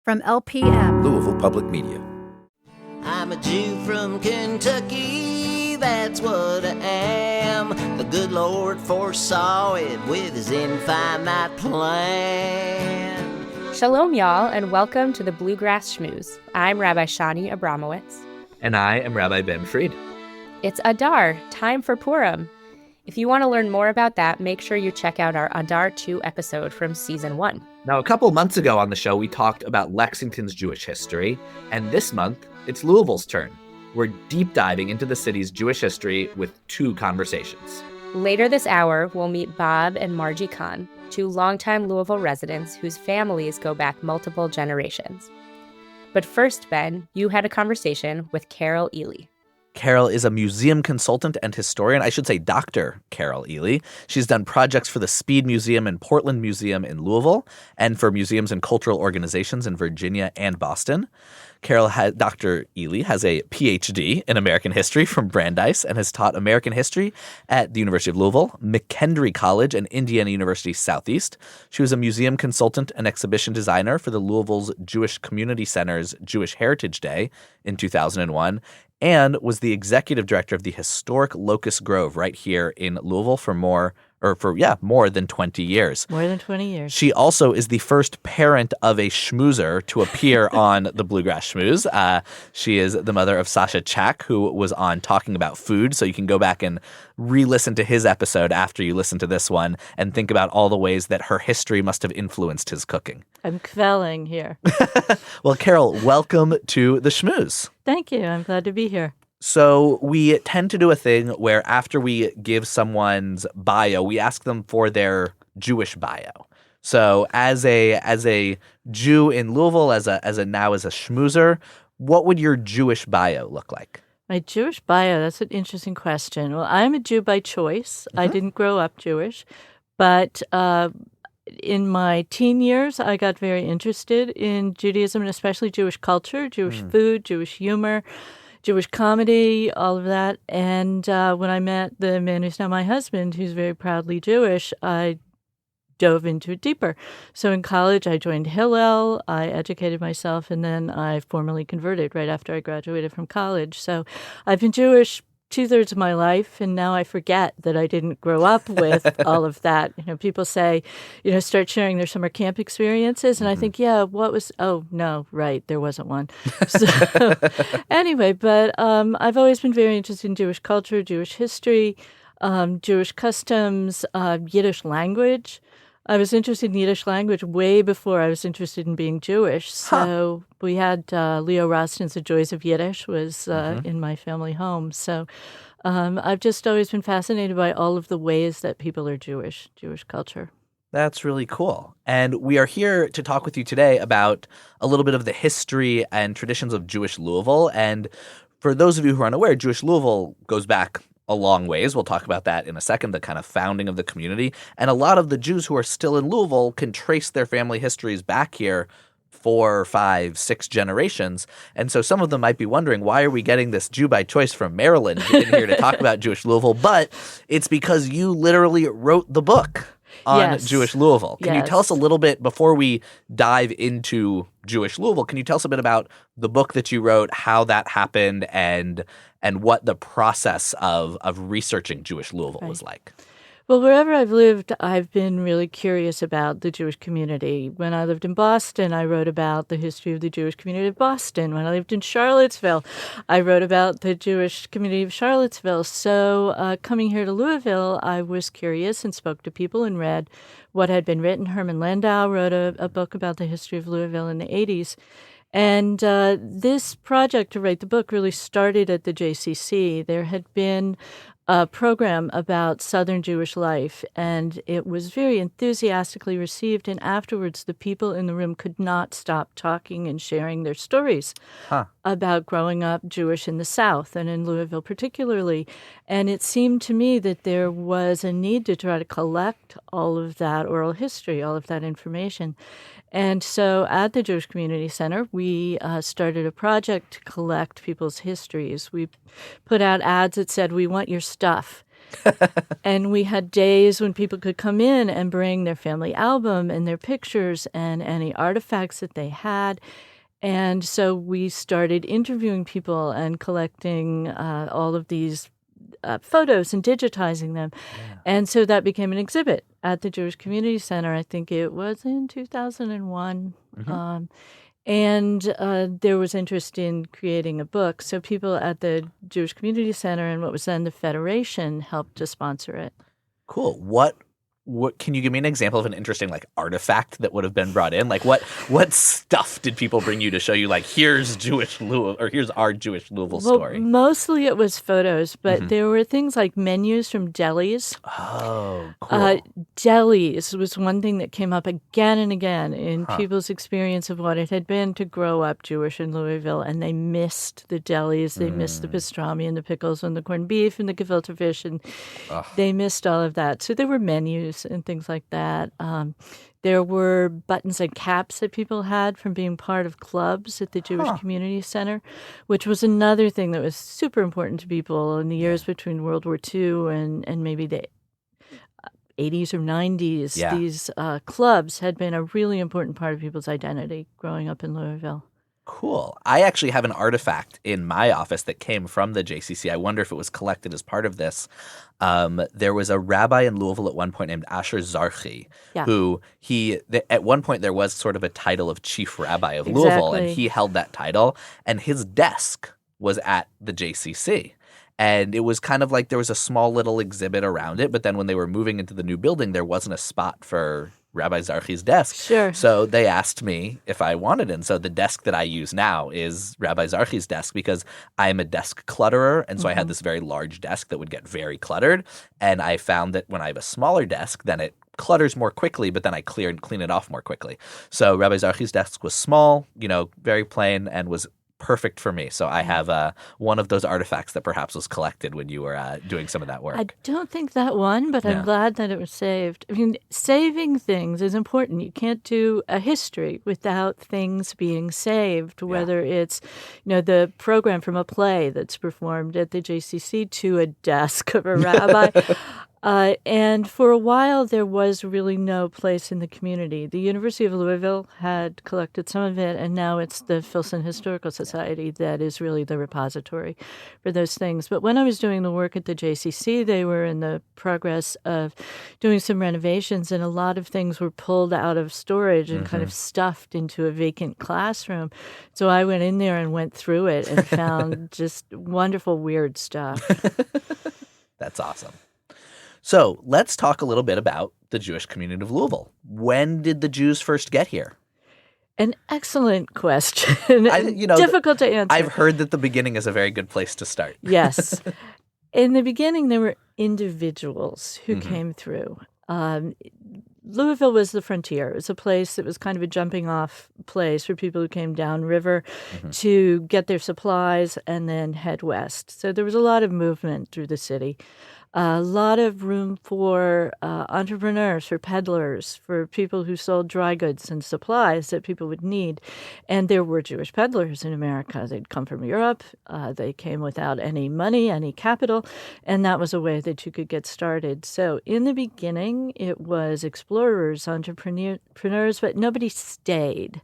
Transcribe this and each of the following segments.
From LPM, Louisville Public Media. I'm a Jew from Kentucky, that's what I am. The good Lord foresaw it with his infinite plan. Shalom, y'all, and welcome to the Bluegrass Schmooze. I'm Rabbi Shani Abramowitz. And I am Rabbi Ben Fried. It's Adar, time for Purim. If you want to learn more about that, make sure you check out our Adar 2 episode from Season 1. Now, a couple months ago on the show, we talked about Lexington's Jewish history, and this month, it's Louisville's turn. We're deep diving into the city's Jewish history with 2 conversations. Later this hour, we'll meet Bob and Margie Kohn, 2 longtime Louisville residents whose families go back multiple generations. But first, Ben, you had a conversation with Carol Ely. Carol is a museum consultant and historian. I should say Dr. Carol Ely. She's done projects for the Speed Museum and Portland Museum in Louisville and for museums and cultural organizations in Virginia and Boston. Dr. Ely has a PhD in American history from Brandeis and has taught American history at the University of Louisville, McKendree College, and Indiana University Southeast. She was a museum consultant and exhibition designer for the Louisville's Jewish Community Center's Jewish Heritage Day in 2001 and was the executive director of the historic Locust Grove right here in Louisville for more than 20 years. More than 20 years. She also is the first parent of a schmoozer to appear on the Bluegrass Schmooze. She is the mother of Sasha Chak, who was on Talking About Food. So you can go back and re-listen to his episode after you listen to this one and think about all the ways that her history must have influenced his cooking. I'm quelling here. Well, Carol, welcome to the Schmooze. Thank you. I'm glad to be here. So we tend to do a thing where after we give someone's bio, we ask them for their Jewish bio. So as a Jew in Louisville, as a schmoozer, what would your Jewish bio look like? My Jewish bio, that's an interesting question. Well, I'm a Jew by choice. I didn't grow up Jewish, but in my teen years, I got very interested in Judaism and especially Jewish culture, Jewish food, Jewish humor, Jewish comedy, all of that. And when I met the man who's now my husband, who's very proudly Jewish, I dove into it deeper. So in college, I joined Hillel, I educated myself, and then I formally converted right after I graduated from college. So I've been Jewish 2/3 of my life, and now I forget that I didn't grow up with all of that. You know, people say, start sharing their summer camp experiences, and I think, there wasn't one. So anyway, but I've always been very interested in Jewish culture, Jewish history, Jewish customs, Yiddish language. I was interested in Yiddish language way before I was interested in being Jewish. So we had Leo Rostin's The Joys of Yiddish was in my family home. So I've just always been fascinated by all of the ways that people are Jewish culture. That's really cool. And we are here to talk with you today about a little bit of the history and traditions of Jewish Louisville. And for those of you who are unaware, Jewish Louisville goes back a long ways. We'll talk about that in a second, the kind of founding of the community. And a lot of the Jews who are still in Louisville can trace their family histories back here 4, 5, 6 generations. And so some of them might be wondering, why are we getting this Jew by choice from Maryland in here to talk about Jewish Louisville? But it's because you literally wrote the book on Jewish Louisville. Can you tell us a little bit, before we dive into Jewish Louisville, can you tell us a bit about the book that you wrote, how that happened, and what the process of researching Jewish Louisville was like? Well, wherever I've lived, I've been really curious about the Jewish community. When I lived in Boston, I wrote about the history of the Jewish community of Boston. When I lived in Charlottesville, I wrote about the Jewish community of Charlottesville. So coming here to Louisville, I was curious and spoke to people and read what had been written. Herman Landau wrote a book about the history of Louisville in the 80s. And this project to write the book really started at the JCC. There had been a program about Southern Jewish life, and it was very enthusiastically received. And afterwards, the people in the room could not stop talking and sharing their stories about growing up Jewish in the South and in Louisville particularly. And it seemed to me that there was a need to try to collect all of that oral history, all of that information. And so at the Jewish Community Center, we started a project to collect people's histories. We put out ads that said, "We want your stuff." And we had days when people could come in and bring their family album and their pictures and any artifacts that they had. And so we started interviewing people and collecting all of these photos and digitizing them. Yeah. And so that became an exhibit at the Jewish Community Center. I think it was in 2001. And there was interest in creating a book. So people at the Jewish Community Center and what was then the Federation helped to sponsor it. Cool. What can you give me an example of an interesting artifact that would have been brought in? What stuff did people bring you to show you here's Jewish Louisville, or here's our Jewish Louisville story? Mostly it was photos, but there were things like menus from delis. Oh, cool. Delis was one thing that came up again and again in people's experience of what it had been to grow up Jewish in Louisville, and they missed the delis. They missed the pastrami and the pickles and the corned beef and the gefilte fish, and they missed all of that. So there were menus and things like that. There were buttons and caps that people had from being part of clubs at the Jewish Community Center, which was another thing that was super important to people in the years between World War II and maybe the 80s or 90s. Yeah. These clubs had been a really important part of people's identity growing up in Louisville. Cool. I actually have an artifact in my office that came from the JCC. I wonder if it was collected as part of this. There was a rabbi in Louisville at one point named Asher Zarchi, who at one point there was sort of a title of chief rabbi of Louisville, and he held that title, and his desk was at the JCC. And it was kind of like there was a small little exhibit around it, but then when they were moving into the new building, there wasn't a spot for Rabbi Zarchi's desk. Sure. So they asked me if I wanted it. And so the desk that I use now is Rabbi Zarchi's desk because I'm a desk clutterer. And so I had this very large desk that would get very cluttered. And I found that when I have a smaller desk, then it clutters more quickly, but then I clean it off more quickly. So Rabbi Zarchi's desk was small, very plain, and was perfect for me. So I have one of those artifacts that perhaps was collected when you were doing some of that work. I don't think that one, but I'm glad that it was saved. I mean, saving things is important. You can't do a history without things being saved, whether it's, the program from a play that's performed at the JCC to a desk of a rabbi. And for a while, there was really no place in the community. The University of Louisville had collected some of it, and now it's the Filson Historical Society that is really the repository for those things. But when I was doing the work at the JCC, they were in the progress of doing some renovations, and a lot of things were pulled out of storage and kind of stuffed into a vacant classroom. So I went in there and went through it and found just wonderful, weird stuff. That's awesome. So let's talk a little bit about the Jewish community of Louisville. When did the Jews first get here? An excellent question. Difficult to answer. I've heard that the beginning is a very good place to start. Yes. In the beginning, there were individuals who came through. Louisville was the frontier. It was a place that was kind of a jumping off place for people who came downriver to get their supplies and then head west. So there was a lot of movement through the city. A lot of room for entrepreneurs, for peddlers, for people who sold dry goods and supplies that people would need. And there were Jewish peddlers in America. They'd come from Europe. They came without any money, any capital, and that was a way that you could get started. So in the beginning, it was explorers, entrepreneurs, but nobody stayed.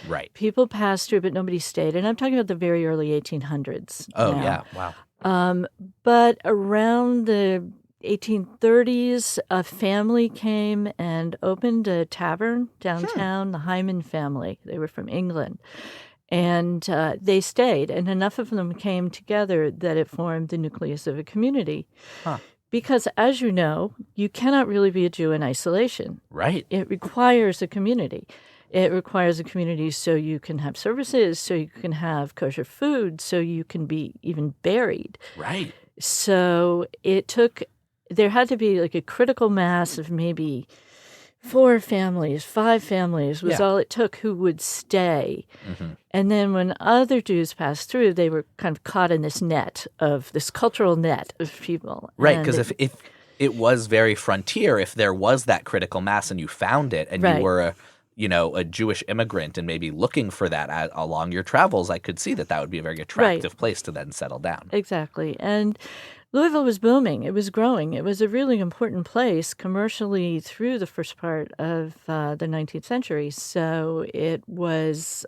Right. People passed through, but nobody stayed. And I'm talking about the very early 1800s. Oh, now. yeah. Wow. But around the 1830s, a family came and opened a tavern downtown, the Hyman family. They were from England. And they stayed, and enough of them came together that it formed the nucleus of a community. Because, as you know, you cannot really be a Jew in isolation. Right. It requires a community. It requires a community so you can have services, so you can have kosher food, so you can be even buried. Right. So there had to be like a critical mass of maybe 4 families, 5 families was all it took who would stay. And then when other Jews passed through, they were kind of caught in this cultural net of people. Right, because if it was very frontier, if there was that critical mass and you found it and you were a Jewish immigrant and maybe looking for that along your travels, I could see that would be a very attractive place to then settle down. Exactly. And Louisville was booming. It was growing. It was a really important place commercially through the first part of the 19th century. So it was,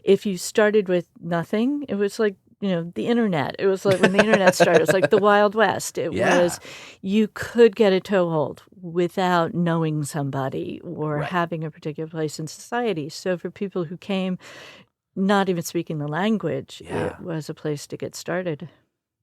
if you started with nothing, it was like, the internet. It was like when the internet started, it was like the Wild West. It was, you could get a toehold without knowing somebody or having a particular place in society. So for people who came not even speaking the language, it was a place to get started.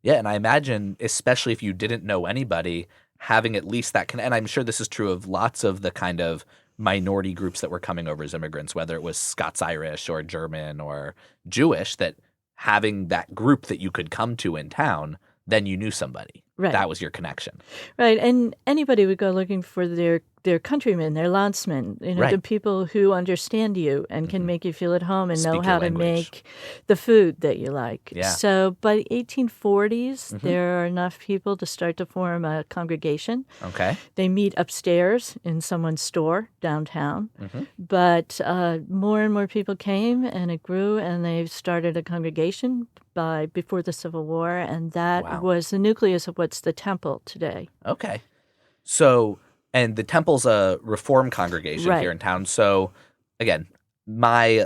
Yeah, and I imagine, especially if you didn't know anybody, having at least that and I'm sure this is true of lots of the kind of minority groups that were coming over as immigrants, whether it was Scots-Irish or German or Jewish, that having that group that you could come to in town, then you knew somebody. Right. That was your connection. Right, and anybody would go looking for their countrymen, their landsmen, the people who understand you and can make you feel at home and know how to make the food that you like. Yeah. So by the 1840s, there are enough people to start to form a congregation. Okay. They meet upstairs in someone's store downtown. But more and more people came, and it grew, and they started a congregation before the Civil War, and that was the nucleus of what's the temple today. Okay. So, and the temple's a Reform congregation here in town. So, again, my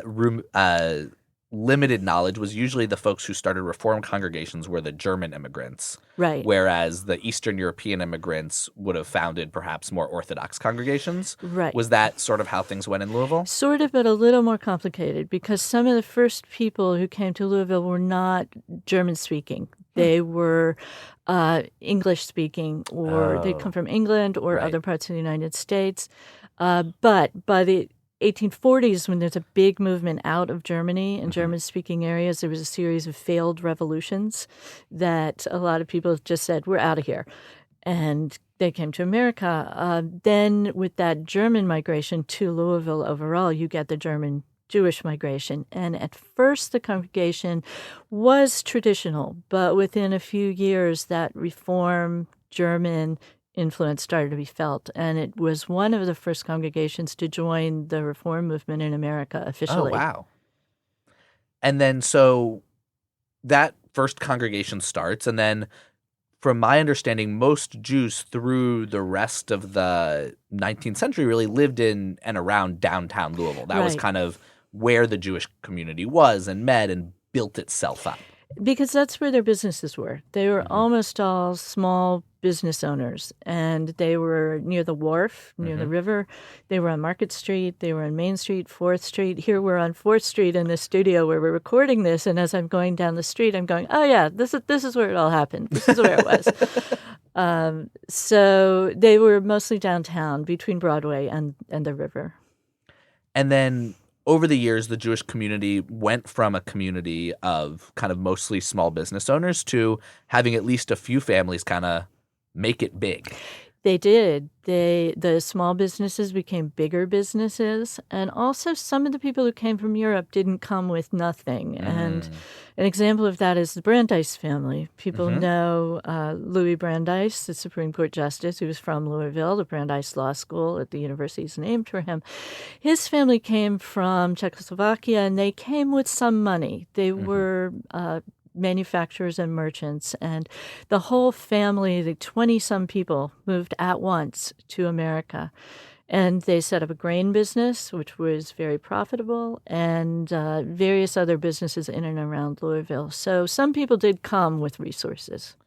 limited knowledge was usually the folks who started Reform congregations were the German immigrants. Right. Whereas the Eastern European immigrants would have founded perhaps more Orthodox congregations. Right. Was that sort of how things went in Louisville? Sort of, but a little more complicated because some of the first people who came to Louisville were not German-speaking. They were English-speaking, or they'd come from England or other parts of the United States. But by the 1840s, when there's a big movement out of Germany and German-speaking areas, there was a series of failed revolutions that a lot of people just said, we're out of here. And they came to America. Then with that German migration to Louisville overall, you get the German Jewish migration. And at first, the congregation was traditional, but within a few years, that Reform German influence started to be felt. And it was one of the first congregations to join the Reform movement in America officially. Oh, wow. And then so that first congregation starts, and then from my understanding, most Jews through the rest of the 19th century really lived in and around downtown Louisville. That was kind of where the Jewish community was and met and built itself up. Because that's where their businesses were. They were almost all small business owners, and they were near the wharf, near the river. They were on Market Street. They were on Main Street, 4th Street. Here we're on 4th Street in the studio where we're recording this, and as I'm going down the street, I'm going, oh, yeah, this is where it all happened. This is where it was. So they were mostly downtown between Broadway and the river. And then over the years, the Jewish community went from a community of kind of mostly small business owners to having at least a few families kind of make it big. They did. The small businesses became bigger businesses, and also some of the people who came from Europe didn't come with nothing. And an example of that is the Brandeis family. People know Louis Brandeis, the Supreme Court Justice, who was from Louisville. The Brandeis Law School at the university is named for him. His family came from Czechoslovakia, and they came with some money. They were manufacturers and merchants, and the whole family, the 20-some people, moved at once to America. And they set up a grain business, which was very profitable, and various other businesses in and around Louisville. So some people did come with resources.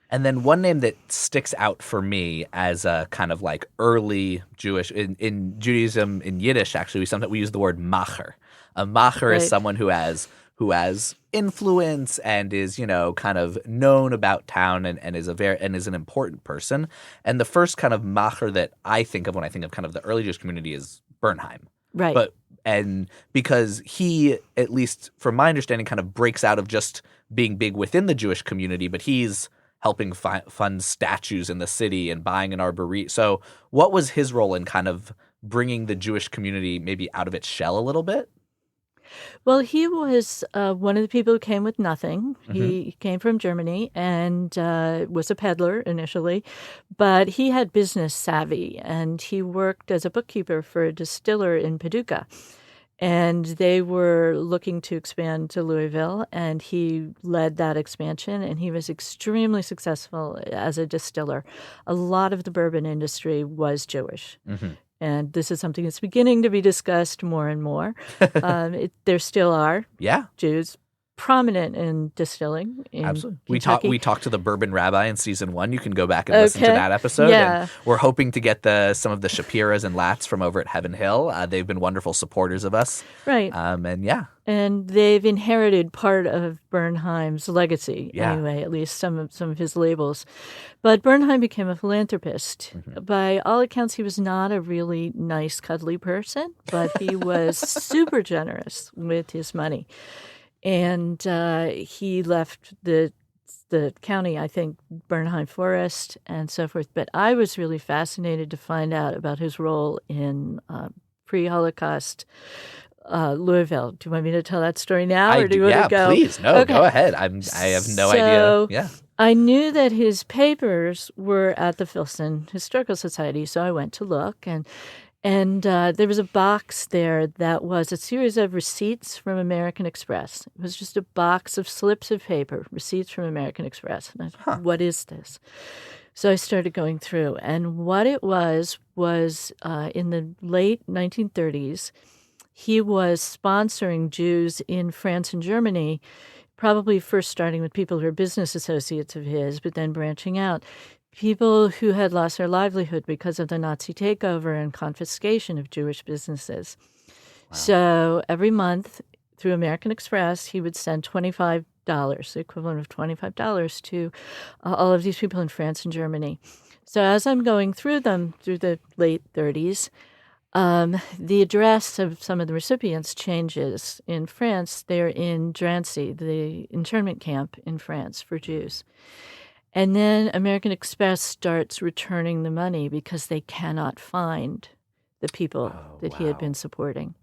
And then one name that sticks out for me as a kind of like early Jewish, in Judaism, in Yiddish, actually, we use the word macher. A macher is someone who has influence and is, kind of known about town and is an important person. And the first kind of macher that I think of when I think of kind of the early Jewish community is Bernheim. Right. And because he, at least from my understanding, kind of breaks out of just being big within the Jewish community, but he's helping fund statues in the city and buying an arboretum. So what was his role in kind of bringing the Jewish community maybe out of its shell a little bit? Well, he was one of the people who came with nothing. He came from Germany and was a peddler initially, but he had business savvy, and he worked as a bookkeeper for a distiller in Paducah. And they were looking to expand to Louisville, and he led that expansion, and he was extremely successful as a distiller. A lot of the bourbon industry was Jewish. And this is something that's beginning to be discussed more and more. There still are Jews prominent in distilling in Absolutely. Kentucky. We talked to the bourbon rabbi in season 1. You can go back and listen to that episode. Yeah. And we're hoping to get some of the Shapiras and Lats from over at Heaven Hill. They've been wonderful supporters of us. Right. And they've inherited part of Bernheim's legacy, anyway, at least some of his labels. But Bernheim became a philanthropist. By all accounts, he was not a really nice, cuddly person, but he was super generous with his money. And he left the county, I think, Bernheim Forest and so forth. But I was really fascinated to find out about his role in pre-Holocaust Louisville. Do you want me to tell that story now, or do you want to go? Yeah, please. No, go ahead. I have no idea. Yeah. I knew that his papers were at the Filson Historical Society, so I went to look, and there was a box there that was a series of receipts from American Express. It was just a box of slips of paper, receipts from American Express. And I thought, what is this? So I started going through. And what it was in the late 1930s, he was sponsoring Jews in France and Germany, probably first starting with people who were business associates of his, but then branching out. People who had lost their livelihood because of the Nazi takeover and confiscation of Jewish businesses. Wow. So every month through American Express, he would send $25, the equivalent of $25 to all of these people in France and Germany. So as I'm going through them through the late 30s, the address of some of the recipients changes. In France, they're in Drancy, the internment camp in France for Jews. And then American Express starts returning the money because they cannot find the people that he had been supporting.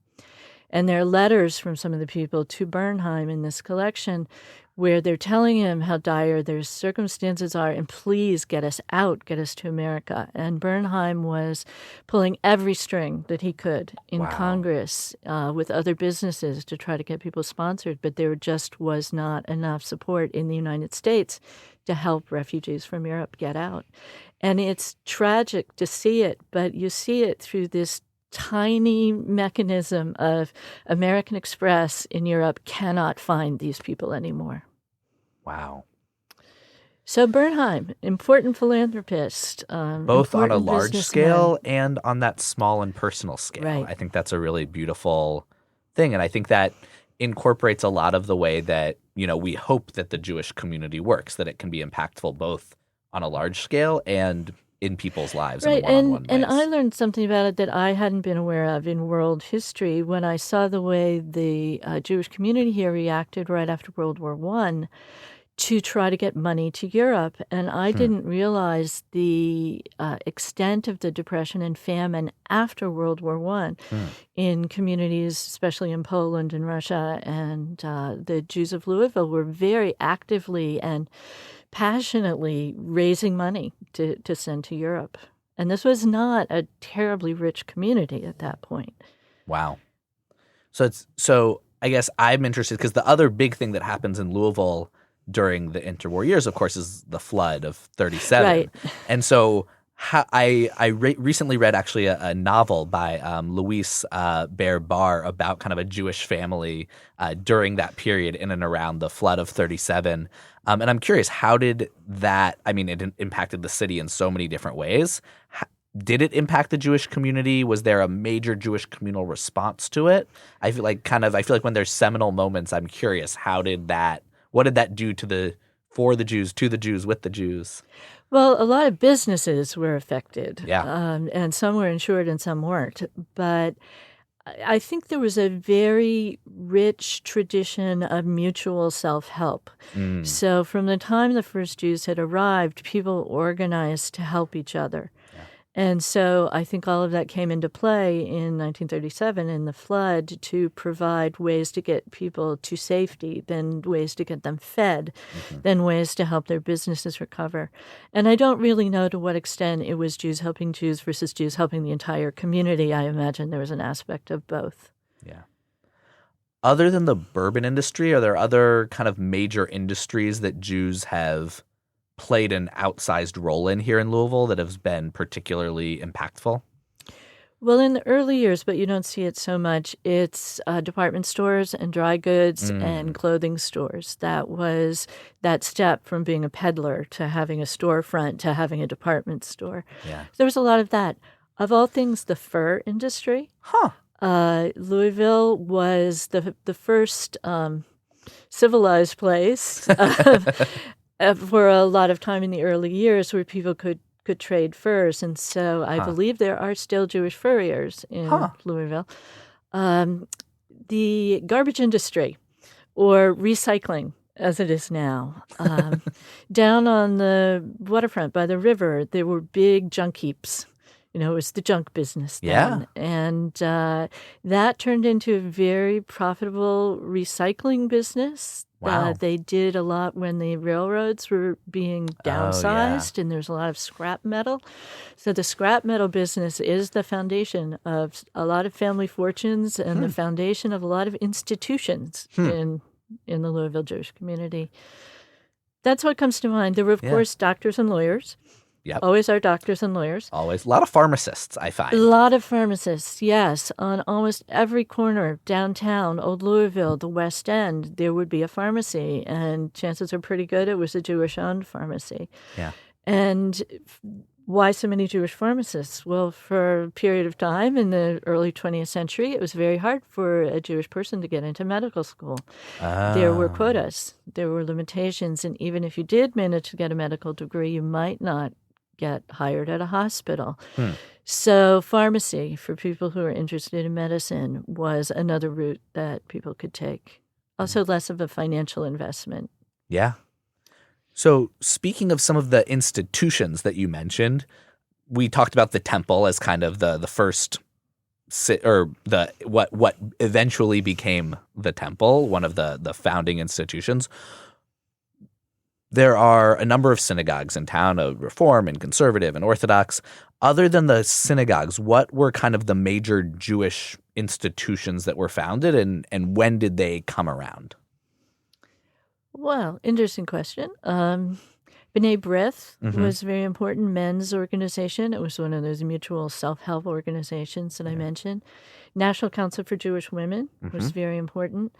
And there are letters from some of the people to Bernheim in this collection where they're telling him how dire their circumstances are, and please get us out, get us to America. And Bernheim was pulling every string that he could in Congress with other businesses to try to get people sponsored, but there just was not enough support in the United States to help refugees from Europe get out. And it's tragic to see it, but you see it through this tiny mechanism of American Express in Europe cannot find these people anymore. Wow. So Bernheim, important philanthropist. Both on a large scale and on that small and personal scale. Right. I think that's a really beautiful thing. And I think that incorporates a lot of the way that, we hope that the Jewish community works, that it can be impactful both on a large scale and in people's lives. Right, in one-on-one and ways. I learned something about it that I hadn't been aware of in world history when I saw the way the Jewish community here reacted right after World War I to try to get money to Europe. And I didn't realize the extent of the depression and famine after World War I in communities, especially in Poland and Russia. And the Jews of Louisville were very actively and passionately raising money to send to Europe. And this was not a terribly rich community at that point. Wow. So I guess I'm interested because the other big thing that happens in Louisville during the interwar years, of course, is the flood of 37. Right. And so I recently read actually a novel by Louis Bear Barr about kind of a Jewish family during that period in and around the flood of 37. And I'm curious, how did that – it impacted the city in so many different ways. Did it impact the Jewish community? Was there a major Jewish communal response to it? I feel like when there's seminal moments, I'm curious, what did that do for the Jews, to the Jews, with the Jews? Well, a lot of businesses were affected. Yeah. And some were insured and some weren't. But I think there was a very rich tradition of mutual self-help. So from the time the first Jews had arrived, people organized to help each other. And so I think all of that came into play in 1937 in the flood to provide ways to get people to safety, then ways to get them fed, then ways to help their businesses recover. And I don't really know to what extent it was Jews helping Jews versus Jews helping the entire community. I imagine there was an aspect of both. Yeah. Other than the bourbon industry, are there other kind of major industries that Jews have played an outsized role in here in Louisville that has been particularly impactful? Well, in the early years, but you don't see it so much, it's department stores and dry goods and clothing stores. That was that step from being a peddler to having a storefront to having a department store. Yeah. There was a lot of that. Of all things, the fur industry. Huh. Louisville was the first civilized place for a lot of time in the early years where people could trade furs. And so I believe there are still Jewish furriers in Louisville. The garbage industry or recycling, as it is now. Down on the waterfront by the river, there were big junk heaps. It was the junk business then. Yeah. And that turned into a very profitable recycling business. Wow. They did a lot when the railroads were being downsized, and there's a lot of scrap metal. So the scrap metal business is the foundation of a lot of family fortunes and the foundation of a lot of institutions in the Louisville Jewish community. That's what comes to mind. There were, of course, doctors and lawyers. Yep. Always are doctors and lawyers. Always. A lot of pharmacists, I find. A lot of pharmacists, yes. On almost every corner, downtown, Old Louisville, the West End, there would be a pharmacy. And chances are pretty good it was a Jewish-owned pharmacy. Yeah. And why so many Jewish pharmacists? Well, for a period of time in the early 20th century, it was very hard for a Jewish person to get into medical school. There were quotas. There were limitations. And even if you did manage to get a medical degree, you might not get hired at a hospital. So pharmacy, for people who are interested in medicine, was another route that people could take. Also less of a financial investment. Yeah. So speaking of some of the institutions that you mentioned, we talked about the temple as kind of the first what eventually became the temple, one of the founding institutions. There are a number of synagogues in town, Reform and Conservative and Orthodox. Other than the synagogues, what were kind of the major Jewish institutions that were founded, and when did they come around? Well, interesting question. B'nai B'rith was a very important men's organization. It was one of those mutual self-help organizations that I mentioned. National Council for Jewish Women was very important.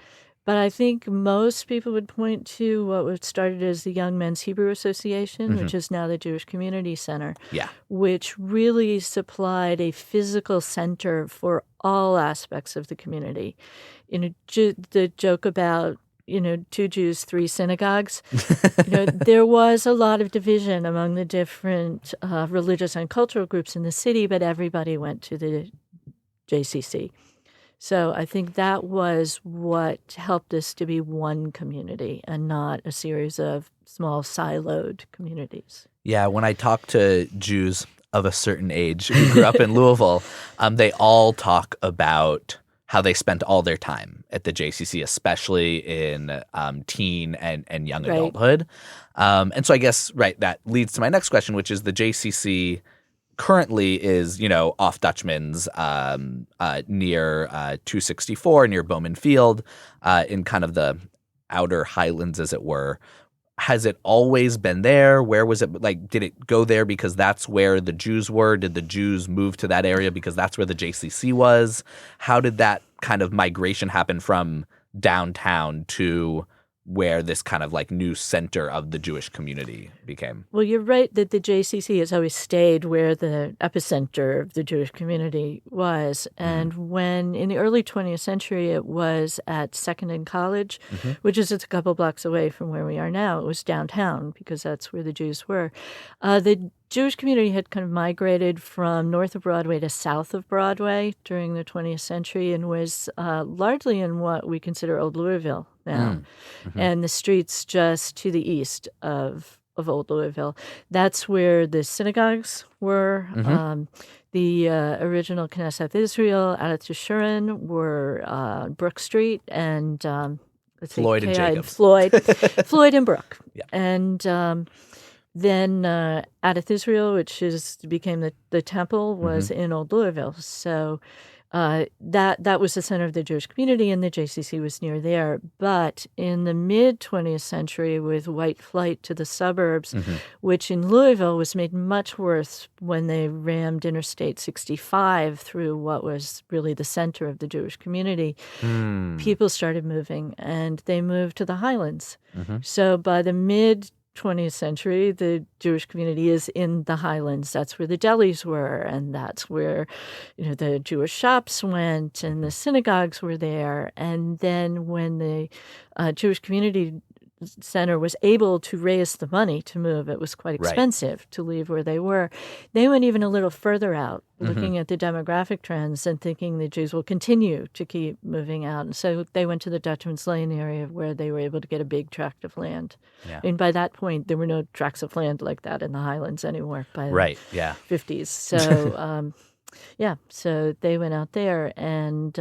But I think most people would point to what was started as the Young Men's Hebrew Association, which is now the Jewish Community Center, which really supplied a physical center for all aspects of the community. The joke about, 2 Jews, 3 synagogues, there was a lot of division among the different religious and cultural groups in the city, but everybody went to the JCC. So I think that was what helped us to be one community and not a series of small siloed communities. Yeah, when I talk to Jews of a certain age who grew up in Louisville, they all talk about how they spent all their time at the JCC, especially in teen and young adulthood. And so I guess, that leads to my next question, which is the JCC currently is, off Dutchman's near 264, near Bowman Field, in kind of the outer highlands, as it were. Has it always been there? Where was it? Did it go there because that's where the Jews were? Did the Jews move to that area because that's where the JCC was? How did that kind of migration happen from downtown to where this kind of new center of the Jewish community became? Well, you're right that the JCC has always stayed where the epicenter of the Jewish community was. And when in the early 20th century, it was at 2nd and College, which is just a couple blocks away from where we are now. It was downtown because that's where the Jews were. The Jewish community had kind of migrated from north of Broadway to south of Broadway during the 20th century and was largely in what we consider Old Louisville now, and the streets just to the east of Old Louisville. That's where the synagogues were. The original Knesset Israel, Adat Yeshurun were Brook Street and Floyd and Jacobs. Floyd and Brook. Yeah. And then Adat Israel, which became the temple, was in Old Louisville. So that was the center of the Jewish community, and the JCC was near there. But in the mid-20th century, with white flight to the suburbs, which in Louisville was made much worse when they rammed Interstate 65 through what was really the center of the Jewish community, people started moving, and they moved to the Highlands. So by the mid-20th century, the Jewish community is in the Highlands. That's where the delis were, and that's where, the Jewish shops went, and the synagogues were there. And then when the Jewish Community Center was able to raise the money to move, it was quite expensive to leave where they were. They went even a little further out, looking at the demographic trends and thinking the Jews will continue to keep moving out. And so they went to the Dutchman's Lane area, where they were able to get a big tract of land. Yeah. And by that point, there were no tracts of land like that in the Highlands anymore by the 50s. So so they went out there, and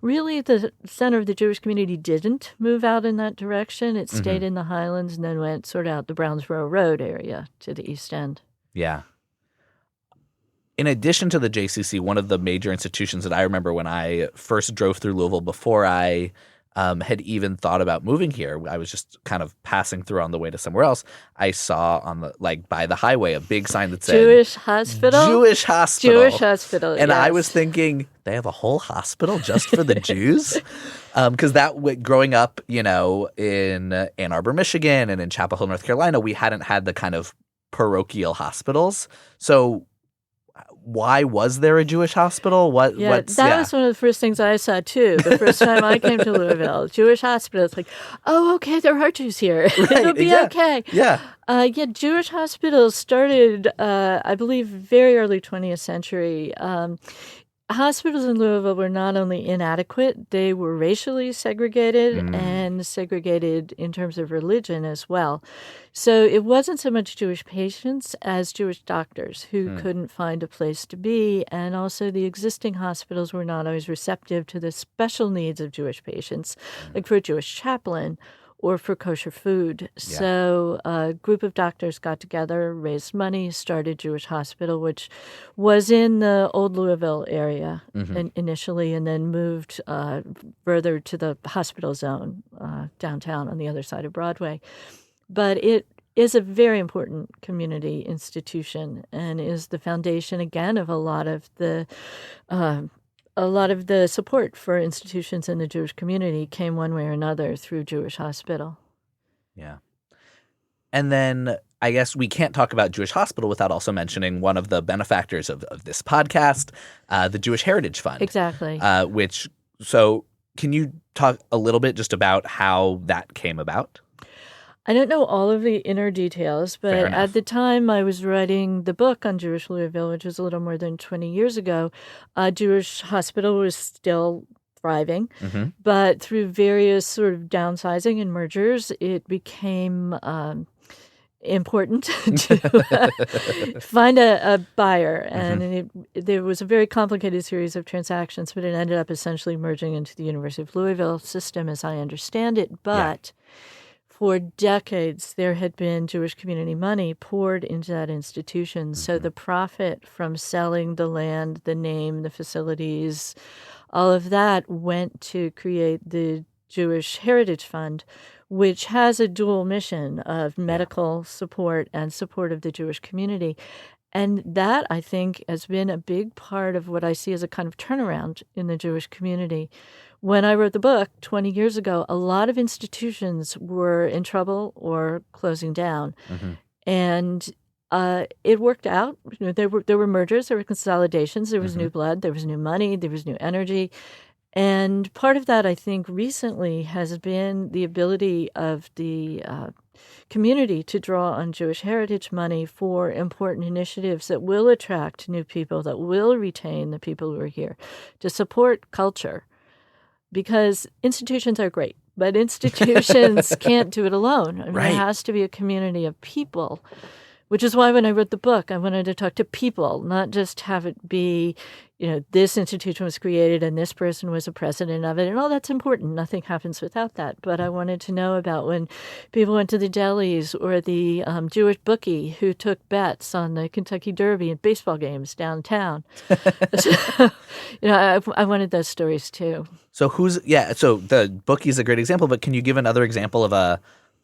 really the center of the Jewish community didn't move out in that direction. It stayed in the Highlands and then went sort of out the Brownsboro Road area to the East End. Yeah. In addition to the JCC, one of the major institutions that I remember when I first drove through Louisville before I had even thought about moving here, I was just kind of passing through on the way to somewhere else. I saw on the by the highway a big sign that said Jewish Hospital. Jewish Hospital. Jewish Hospital. And I was thinking, they have a whole hospital just for the Jews? Because growing up, in Ann Arbor, Michigan, and in Chapel Hill, North Carolina, we hadn't had the kind of parochial hospitals. So why was there a Jewish hospital? That was one of the first things I saw, too. The first time I came to Louisville, Jewish hospital. It's like, oh, okay, there are Jews here. It'll be okay. Yeah. Jewish hospitals started, I believe, very early 20th century. Hospitals in Louisville were not only inadequate, they were racially segregated and segregated in terms of religion as well. So it wasn't so much Jewish patients as Jewish doctors who couldn't find a place to be. And also the existing hospitals were not always receptive to the special needs of Jewish patients, like for a Jewish chaplain or for kosher food. Yeah. So a group of doctors got together, raised money, started Jewish Hospital, which was in the old Louisville area initially, and then moved further to the hospital zone downtown on the other side of Broadway. But it is a very important community institution and is the foundation, again, of a lot of the support for institutions in the Jewish community came one way or another through Jewish Hospital. Yeah. And then I guess we can't talk about Jewish Hospital without also mentioning one of the benefactors of this podcast, the Jewish Heritage Fund. Exactly. So can you talk a little bit just about how that came about? I don't know all of the inner details, but at the time I was writing the book on Jewish Louisville, which was a little more than 20 years ago, Jewish Hospital was still thriving. But through various sort of downsizing and mergers, it became important to find a buyer. And there was a very complicated series of transactions, but it ended up essentially merging into the University of Louisville system, as I understand it. But for decades, there had been Jewish community money poured into that institution. So the profit from selling the land, the name, the facilities, all of that went to create the Jewish Heritage Fund, which has a dual mission of medical support and support of the Jewish community. And that, I think, has been a big part of what I see as a kind of turnaround in the Jewish community. When I wrote the book 20 years ago, a lot of institutions were in trouble or closing down. And it worked out. There were mergers, there were consolidations, there was new blood, there was new money, there was new energy. And part of that, I think, recently has been the ability of the community to draw on Jewish heritage money for important initiatives that will attract new people, that will retain the people who are here, to support culture. Because institutions are great, but institutions can't do it alone. I mean, there has to be a community of people which is why when I wrote the book, I wanted to talk to people, not just have it be, this institution was created and this person was a president of it. And all that's important. Nothing happens without that. But I wanted to know about when people went to the delis or the Jewish bookie who took bets on the Kentucky Derby and baseball games downtown. So, I wanted those stories too. So so the bookie is a great example, but can you give another example of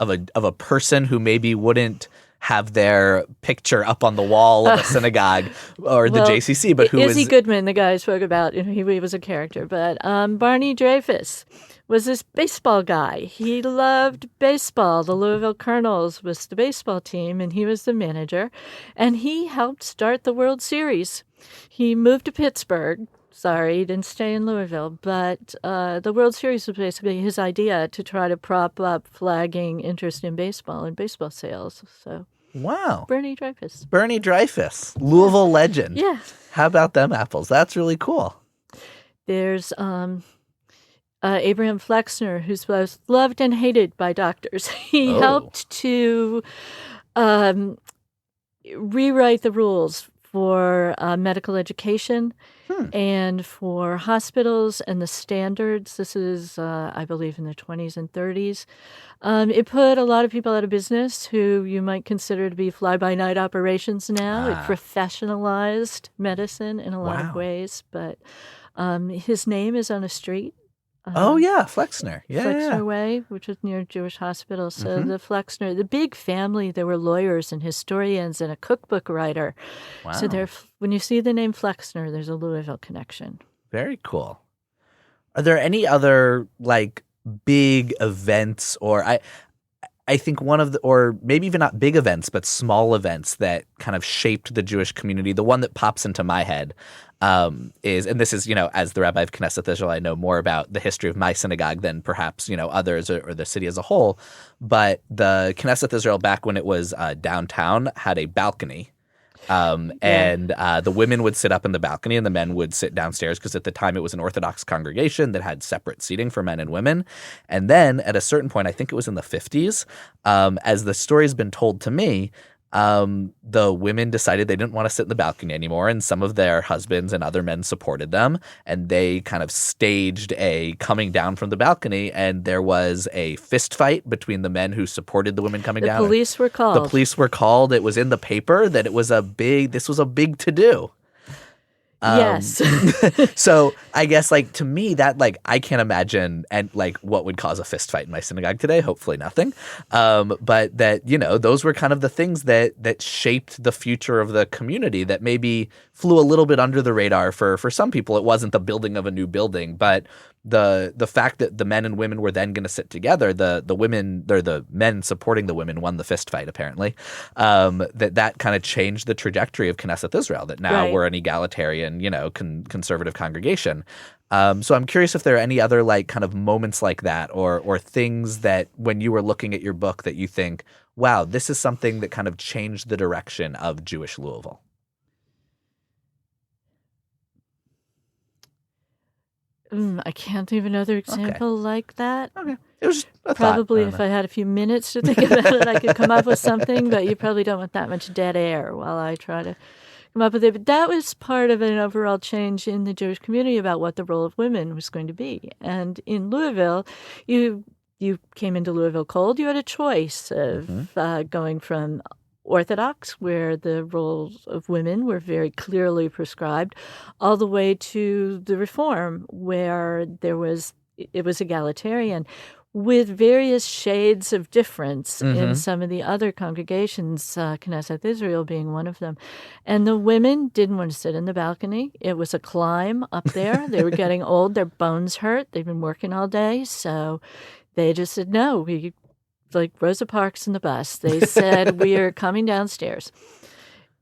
a person who maybe wouldn't have their picture up on the wall of a synagogue or the JCC, but who is Izzy Goodman, the guy I spoke about, he was a character. But Barney Dreyfuss was this baseball guy. He loved baseball. The Louisville Colonels was the baseball team, and he was the manager. And he helped start the World Series. He moved to Pittsburgh. Sorry, he didn't stay in Louisville. But the World Series was basically his idea to try to prop up flagging interest in baseball and baseball sales. So, wow. Bernie Dreyfuss. Bernie Dreyfuss, Louisville legend. Yeah. How about them apples? That's really cool. There's Abraham Flexner, who's both loved and hated by doctors. He helped to rewrite the rules for medical education and for hospitals and the standards. This is, I believe, in the 20s and 30s. It put a lot of people out of business who you might consider to be fly-by-night operations now. It professionalized medicine in a lot of ways. But his name is on a street. Flexner. Flexner Way, which was near Jewish Hospital. So the Flexner, the big family, there were lawyers and historians and a cookbook writer. Wow. So when you see the name Flexner, there's a Louisville connection. Very cool. Are there any other big events or I think one of or maybe even not big events, but small events that kind of shaped the Jewish community? The one that pops into my head is, and this is, as the rabbi of Knesset Israel, I know more about the history of my synagogue than perhaps, others or the city as a whole. But the Knesset Israel, back when it was downtown, had a balcony. And the women would sit up in the balcony and the men would sit downstairs because at the time it was an Orthodox congregation that had separate seating for men and women. And then at a certain point, I think it was in the 50s, as the story's been told to me, the women decided they didn't want to sit in the balcony anymore, and some of their husbands and other men supported them, and they kind of staged a coming down from the balcony, and there was a fist fight between the men who supported the women coming down. The police were called. The police were called. It was in the paper that this was a big to-do. Yes. So I guess to me that I can't imagine and what would cause a fist fight in my synagogue today. Hopefully nothing. But that, those were kind of the things that shaped the future of the community that maybe flew a little bit under the radar for some people. It wasn't the building of a new building, but the fact that the men and women were then going to sit together, the women or the men supporting the women won the fist fight apparently. That kind of changed the trajectory of Knesset Israel. That now we're an egalitarian, conservative congregation. So I'm curious if there are any other kind of moments like that or things that when you were looking at your book that you think, wow, this is something that kind of changed the direction of Jewish Louisville. I can't think of another example like that. Okay. It was a probably thought. If I had a few minutes to think about it, I could come up with something, but you probably don't want that much dead air while I try to come up with it. But that was part of an overall change in the Jewish community about what the role of women was going to be. And in Louisville, you came into Louisville cold. You had a choice of going from Orthodox, where the roles of women were very clearly prescribed, all the way to the Reform, where it was egalitarian, with various shades of difference in some of the other congregations, Knesset Israel being one of them. And the women didn't want to sit in the balcony. It was a climb up there. They were getting old. Their bones hurt. They've been working all day. So they just said, no, like Rosa Parks in the bus. They said, we are coming downstairs.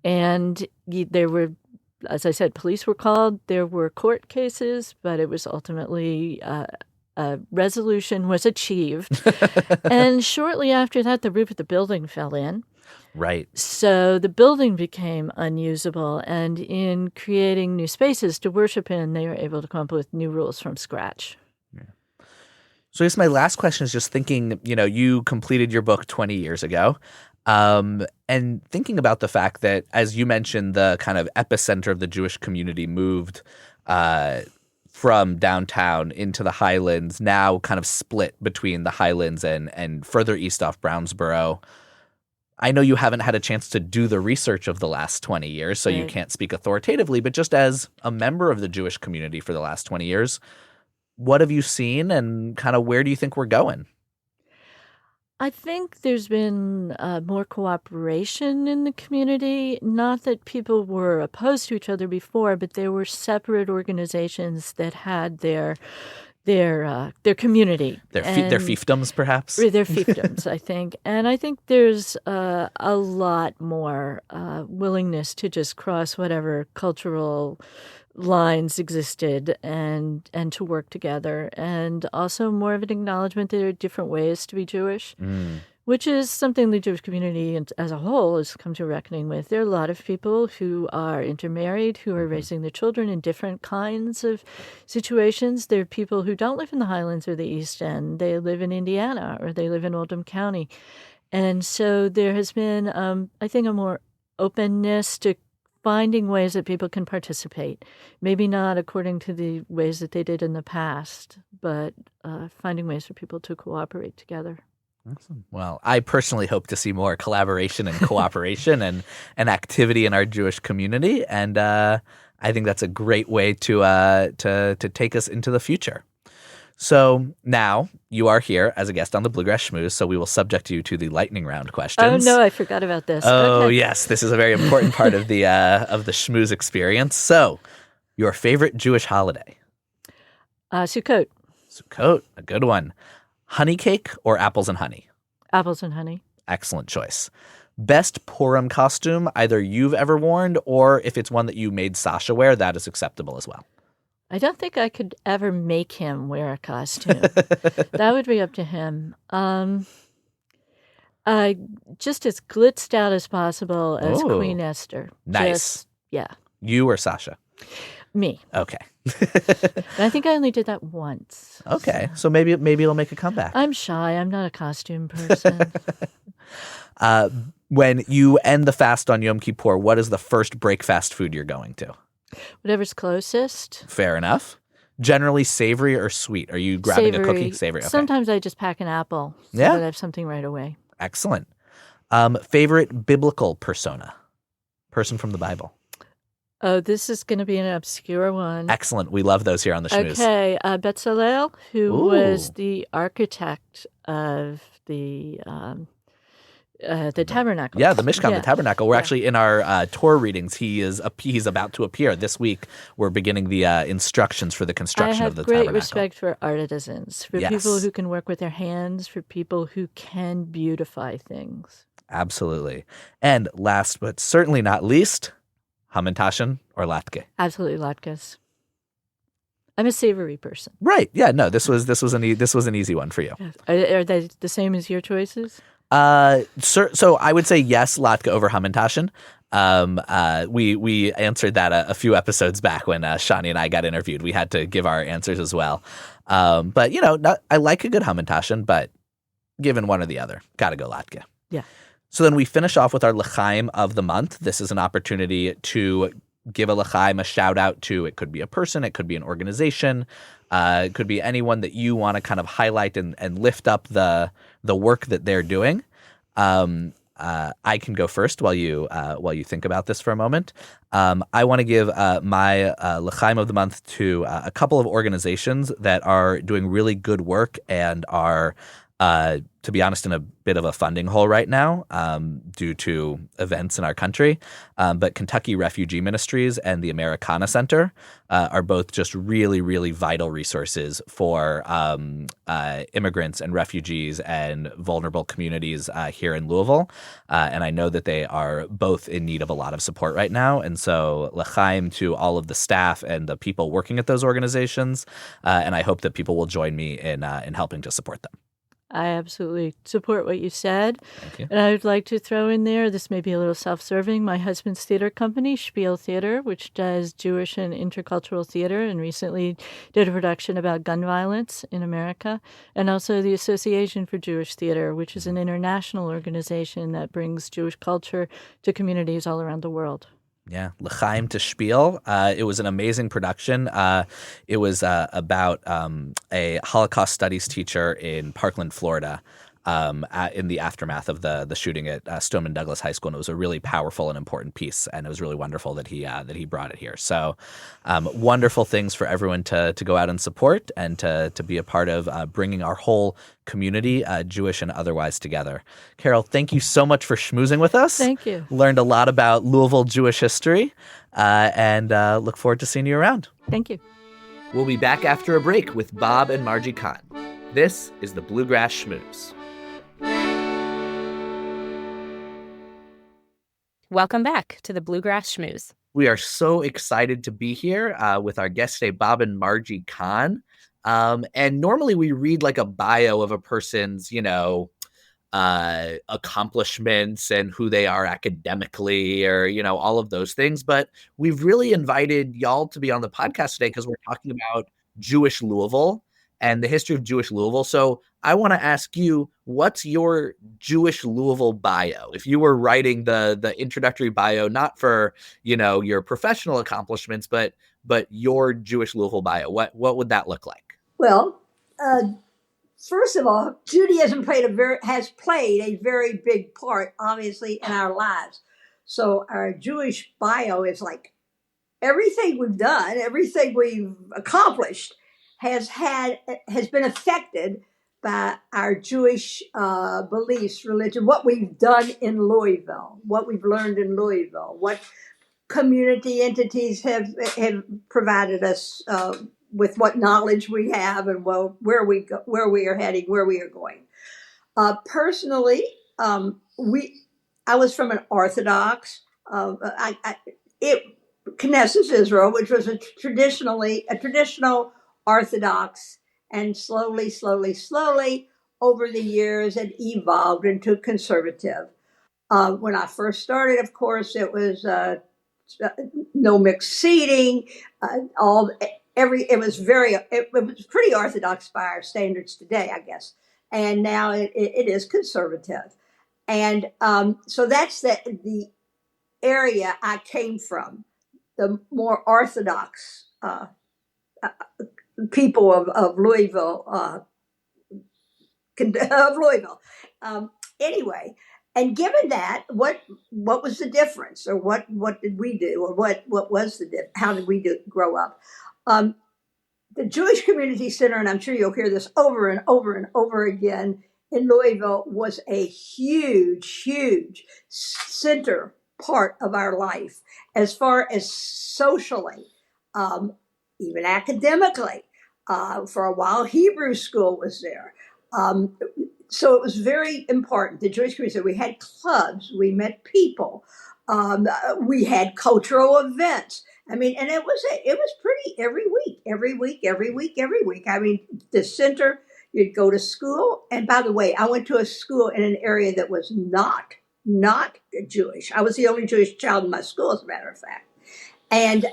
And there were, as I said, police were called. There were court cases, but it was ultimately a resolution was achieved. And shortly after that, the roof of the building fell in. Right. So the building became unusable. And in creating new spaces to worship in, they were able to come up with new rules from scratch. So I guess my last question is just thinking, you completed your book 20 years ago. And thinking about the fact that, as you mentioned, the kind of epicenter of the Jewish community moved from downtown into the Highlands, now kind of split between the Highlands and further east off Brownsboro. I know you haven't had a chance to do the research of the last 20 years, so you can't speak authoritatively, but just as a member of the Jewish community for the last 20 years, what have you seen and kind of where do you think we're going? I think there's been more cooperation in the community. Not that people were opposed to each other before, but there were separate organizations that had their community. Their fiefdoms, perhaps? Their fiefdoms, I think. And I think there's a lot more willingness to just cross whatever cultural lines existed and to work together, and also more of an acknowledgement that there are different ways to be Jewish, which is something the Jewish community as a whole has come to reckoning with. There are a lot of people who are intermarried, who are raising their children in different kinds of situations. There are people who don't live in the Highlands or the East End. They live in Indiana or they live in Oldham County. And so there has been, I think, a more openness to finding ways that people can participate. Maybe not according to the ways that they did in the past, but finding ways for people to cooperate together. Awesome. Well, I personally hope to see more collaboration and cooperation and activity in our Jewish community, and I think that's a great way to take us into the future. So now you are here as a guest on the Bluegrass Schmooze, so we will subject you to the lightning round questions. Oh no, I forgot about this. Oh okay. Yes, this is a very important part of the schmooze experience. So, your favorite Jewish holiday? Sukkot. Sukkot, a good one. Honey cake or apples and honey? Apples and honey. Excellent choice. Best Purim costume either you've ever worn, or if it's one that you made Sasha wear, that is acceptable as well. I don't think I could ever make him wear a costume. That would be up to him. Just as glitzed out as possible as Queen Esther. Nice. Yeah. You or Sasha? Me. Okay. I think I only did that once. Okay. So maybe it'll make a comeback. I'm shy. I'm not a costume person. When you end the fast on Yom Kippur, what is the first breakfast food you're going to? Whatever's closest. Fair enough. Generally savory or sweet? Are you grabbing a cookie? Savory. Okay. Sometimes I just pack an apple so that I have something right away. Excellent. Favorite biblical persona? Person from the Bible. Oh, this is going to be an obscure one. Excellent. We love those here on the Schmooze. Okay. Bezalel, who was the architect of the tabernacle. Yeah, the Mishkan, the tabernacle. We're actually in our Torah readings. He's about to appear this week. We're beginning the instructions for the construction of the tabernacle. I have great respect for artisans, for people who can work with their hands, for people who can beautify things. Absolutely. And last but certainly not least, Hamantashen or latke? Absolutely latkes. I'm a savory person. Right. Yeah. No. This was an easy one for you. Are they the same as your choices? So I would say yes, latke over Hamantashen. We answered that a few episodes back when Shani and I got interviewed. We had to give our answers as well. But I like a good Hamantashen, but given one or the other, gotta go latke. Yeah. So then we finish off with our l'chaim of the month. This is an opportunity to give a l'chaim a shout out to. It could be a person, it could be an organization, it could be anyone that you want to kind of highlight and lift up the work that they're doing. I can go first while you think about this for a moment. I want to give my l'chaim of the month to a couple of organizations that are doing really good work and are, to be honest, in a bit of a funding hole right now due to events in our country. But Kentucky Refugee Ministries and the Americana Center are both just really, really vital resources for immigrants and refugees and vulnerable communities here in Louisville. And I know that they are both in need of a lot of support right now. And so l'chaim to all of the staff and the people working at those organizations. And I hope that people will join me in helping to support them. I absolutely support what you said. Thank you. And I would like to throw in there, this may be a little self-serving, my husband's theater company, Spiel Theater, which does Jewish and intercultural theater, and recently did a production about gun violence in America, and also the Association for Jewish Theater, which is an international organization that brings Jewish culture to communities all around the world. Yeah, L'chaim to Spiel. It was an amazing production. It was about a Holocaust studies teacher in Parkland, Florida, in the aftermath of the shooting at Stoneman Douglas High School, and it was a really powerful and important piece. And it was really wonderful that he brought it here. So, wonderful things for everyone to go out and support and to be a part of bringing our whole community, Jewish and otherwise, together. Carol, thank you so much for schmoozing with us. Thank you. Learned a lot about Louisville Jewish history, and look forward to seeing you around. Thank you. We'll be back after a break with Bob and Margie Kohn. This is the Bluegrass Schmooze. Welcome back to the Bluegrass Schmooze. We are so excited to be here with our guest today, Bob and Margie Kohn. And normally we read like a bio of a person's, accomplishments and who they are academically or, all of those things. But we've really invited y'all to be on the podcast today because we're talking about Jewish Louisville and the history of Jewish Louisville. So I want to ask you, what's your Jewish Louisville bio? If you were writing the introductory bio, not for, your professional accomplishments, but your Jewish Louisville bio, what would that look like? Well, first of all, Judaism has played a very big part, obviously, in our lives. So our Jewish bio is like everything we've done, everything we've accomplished has been affected by our Jewish beliefs, religion, what we've done in Louisville, what we've learned in Louisville, what community entities have provided us with what knowledge we have and where we are heading, where we are going. Personally, I was from an Orthodox, Knesset Israel, which was a traditional Orthodox, and slowly over the years it evolved into conservative. When I first started, of course, it was no mixed seating. It was pretty Orthodox by our standards today, I guess. And now it is conservative. And so that's the area I came from, the more Orthodox people of Louisville, anyway, and given that, what was the difference, or what did we do, or what was how did we grow up? The Jewish Community Center, and I'm sure you'll hear this over and over and over again, in Louisville was a huge center part of our life, as far as socially, even academically. For a while, Hebrew school was there. So it was very important. The Jewish community, we had clubs, we met people, we had cultural events. I mean, and it was pretty every week. I mean, the center, you'd go to school. And by the way, I went to a school in an area that was not Jewish. I was the only Jewish child in my school, as a matter of fact. And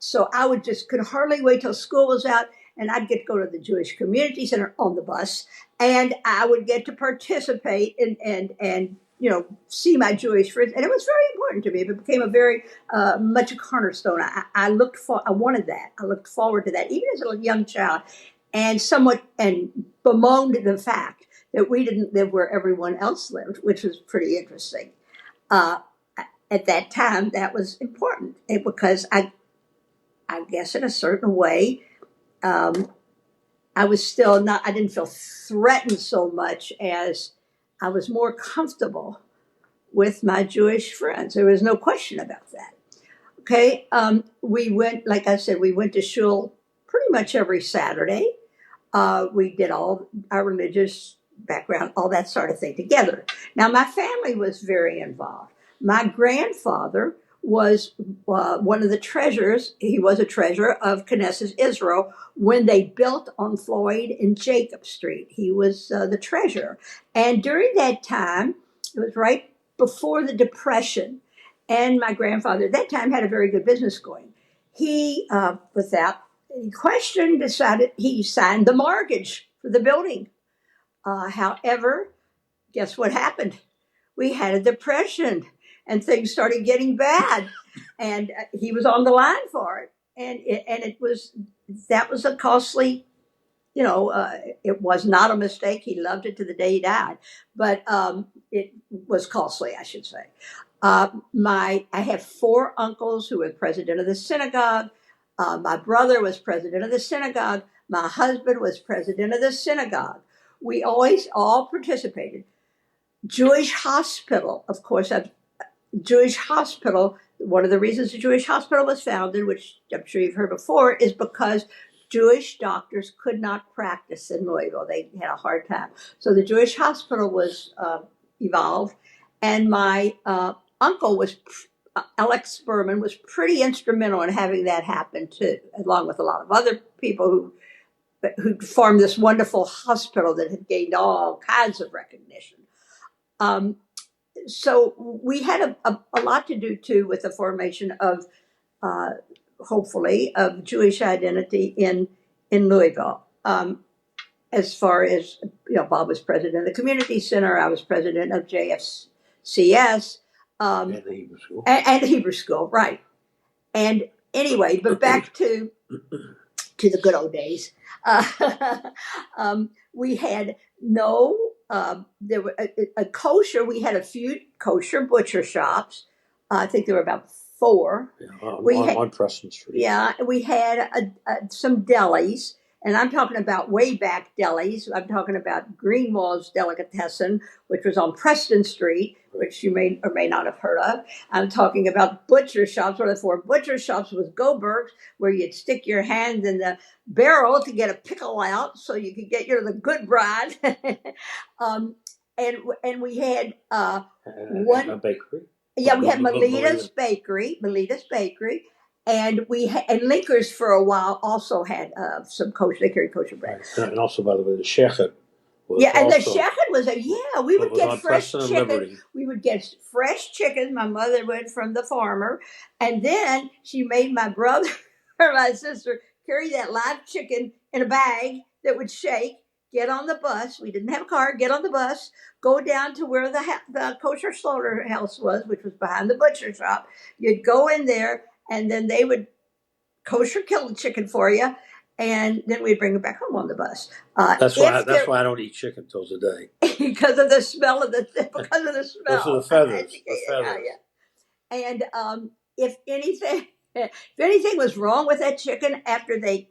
so I could hardly wait till school was out, and I'd get to go to the Jewish Community Center on the bus, and I would get to participate and see my Jewish friends. And it was very important to me. It became a very much a cornerstone. I wanted that. I looked forward to that, even as a young child, and bemoaned the fact that we didn't live where everyone else lived, which was pretty interesting. At that time, that was important because I guess in a certain way, I was still I didn't feel threatened so much as I was more comfortable with my Jewish friends. There was no question about that. Okay. We went, like I said, we went to shul pretty much every Saturday. We did all our religious background, all that sort of thing together. Now, my family was very involved. My grandfather was one of the treasurers. He was a treasurer of Knesset Israel when they built on Floyd and Jacob Street. He was the treasurer. And during that time, it was right before the Depression, and my grandfather at that time had a very good business going. He, without any question, decided he signed the mortgage for the building. However, guess what happened? We had a depression and things started getting bad, and he was on the line for it. And that was a costly, it was not a mistake. He loved it to the day he died, but it was costly, I should say. I have 4 uncles who were president of the synagogue. My brother was president of the synagogue. My husband was president of the synagogue. We always all participated. Jewish hospital, of course, Jewish hospital, one of the reasons the Jewish hospital was founded, which I'm sure you've heard before, is because Jewish doctors could not practice in Louisville. They had a hard time. So the Jewish hospital was evolved, and my uncle Alex Berman was pretty instrumental in having that happen too, along with a lot of other people who formed this wonderful hospital that had gained all kinds of recognition. So we had a lot to do too with the formation of, hopefully, of Jewish identity in Louisville. As far as, Bob was president of the community center, I was president of JFCS. And the Hebrew school. And the Hebrew school, right. And anyway, but back to the good old days. We had there were a kosher. We had a few kosher butcher shops. I think there were about 4. Yeah, on Preston Street. Yeah, we had some delis, and I'm talking about way back delis. I'm talking about Greenwald's Delicatessen, which was on Preston Street, which you may or may not have heard of. I'm talking about butcher shops. One of the 4 butcher shops was Goberg's, where you'd stick your hand in the barrel to get a pickle out so you could get the good bride. And we had a bakery. Yeah, we had Melita's Bakery, and and Linkers for a while also had some kosher. They carried kosher bread. Right. And also, by the way, the Shechet. And the Shechet was we would get fresh chicken. We would get fresh chicken. My mother would from the farmer, and then she made my brother or my sister carry that live chicken in a bag that would shake. Get on the bus. We didn't have a car. Get on the bus. Go down to where the kosher slaughterhouse was, which was behind the butcher shop. You'd go in there, and then they would kosher kill the chicken for you, and then we'd bring it back home on the bus. That's why I don't eat chicken till today. Because of the smell of the smell. Those are the feathers. And if anything was wrong with that chicken after they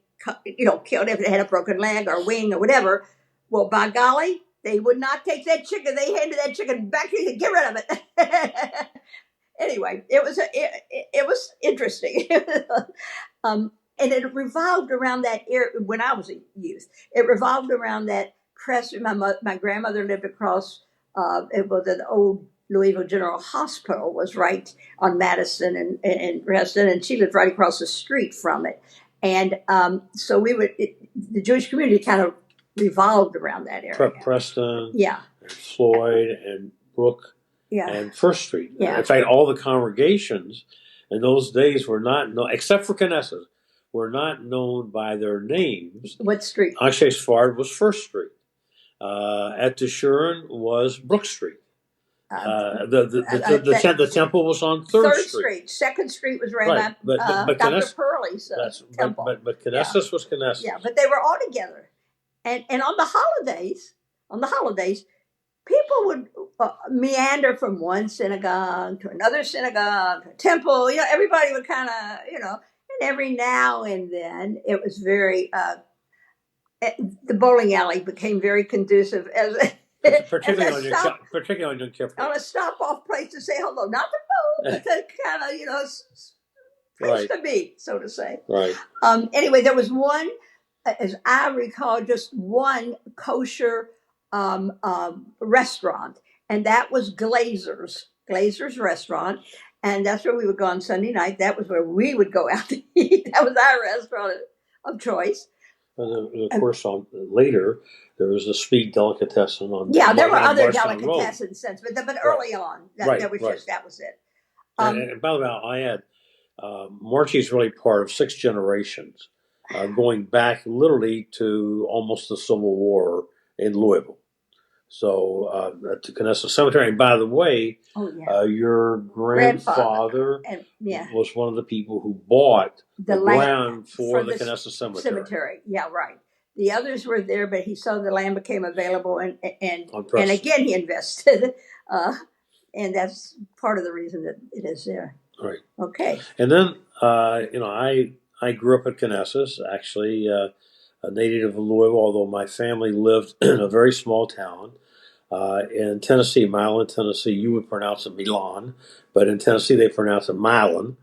killed it, if it had a broken leg or wing or whatever, well, by golly, they would not take that chicken. They handed that chicken back to you to get rid of it. Anyway, it was interesting. And it revolved around that era when I was a youth. It revolved around that press. My grandmother lived across, it was an old Louisville General Hospital was right on Madison and Reston, and she lived right across the street from it. And so the Jewish community kind of revolved around that area. Preston, yeah, and Floyd, and Brook, yeah, and First Street. Yeah. In fact, all the congregations in those days were not known, except for Knesset, were not known by their names. What street? Anshe Sfard was First Street. At the Shuren was Brook Street. The temple was on Third Street. Second Street was right by Dr. Pearlie's temple. But Knesset was Knesset. Yeah, but they were all together. And on the holidays, people would meander from one synagogue to another synagogue, to a temple. Everybody would kind of, and every now and then it was very, the bowling alley became very conducive particularly on Yom Kippur. On a stop-off place to say hello, not to bowl, but to kind of, place to be, so to say. Right. Anyway, there was one, as I recall, just one kosher restaurant, and that was Glazer's Restaurant. and that's where we would go on Sunday night. That was where we would go out to eat. That was our restaurant of choice. And of course, later there was a speed delicatessen on. Yeah, there were on other Marshland Road. delicatessen scents, but early on, that was it. And by the way, I had Margie's really part of 6 generations, going back literally to almost the Civil War in Louisville. So to Conestoga Cemetery. And by the way, your grandfather was one of the people who bought the land for the Conestoga Cemetery. Yeah, right. The others were there, but he saw the land became available, and again he invested, and that's part of the reason that it is there. Right. Okay. And then I grew up at Conestoga, actually a native of Louisville, although my family lived in a very small town in Tennessee, Milan, Tennessee. You would pronounce it Milan, but in Tennessee they pronounce it Milan.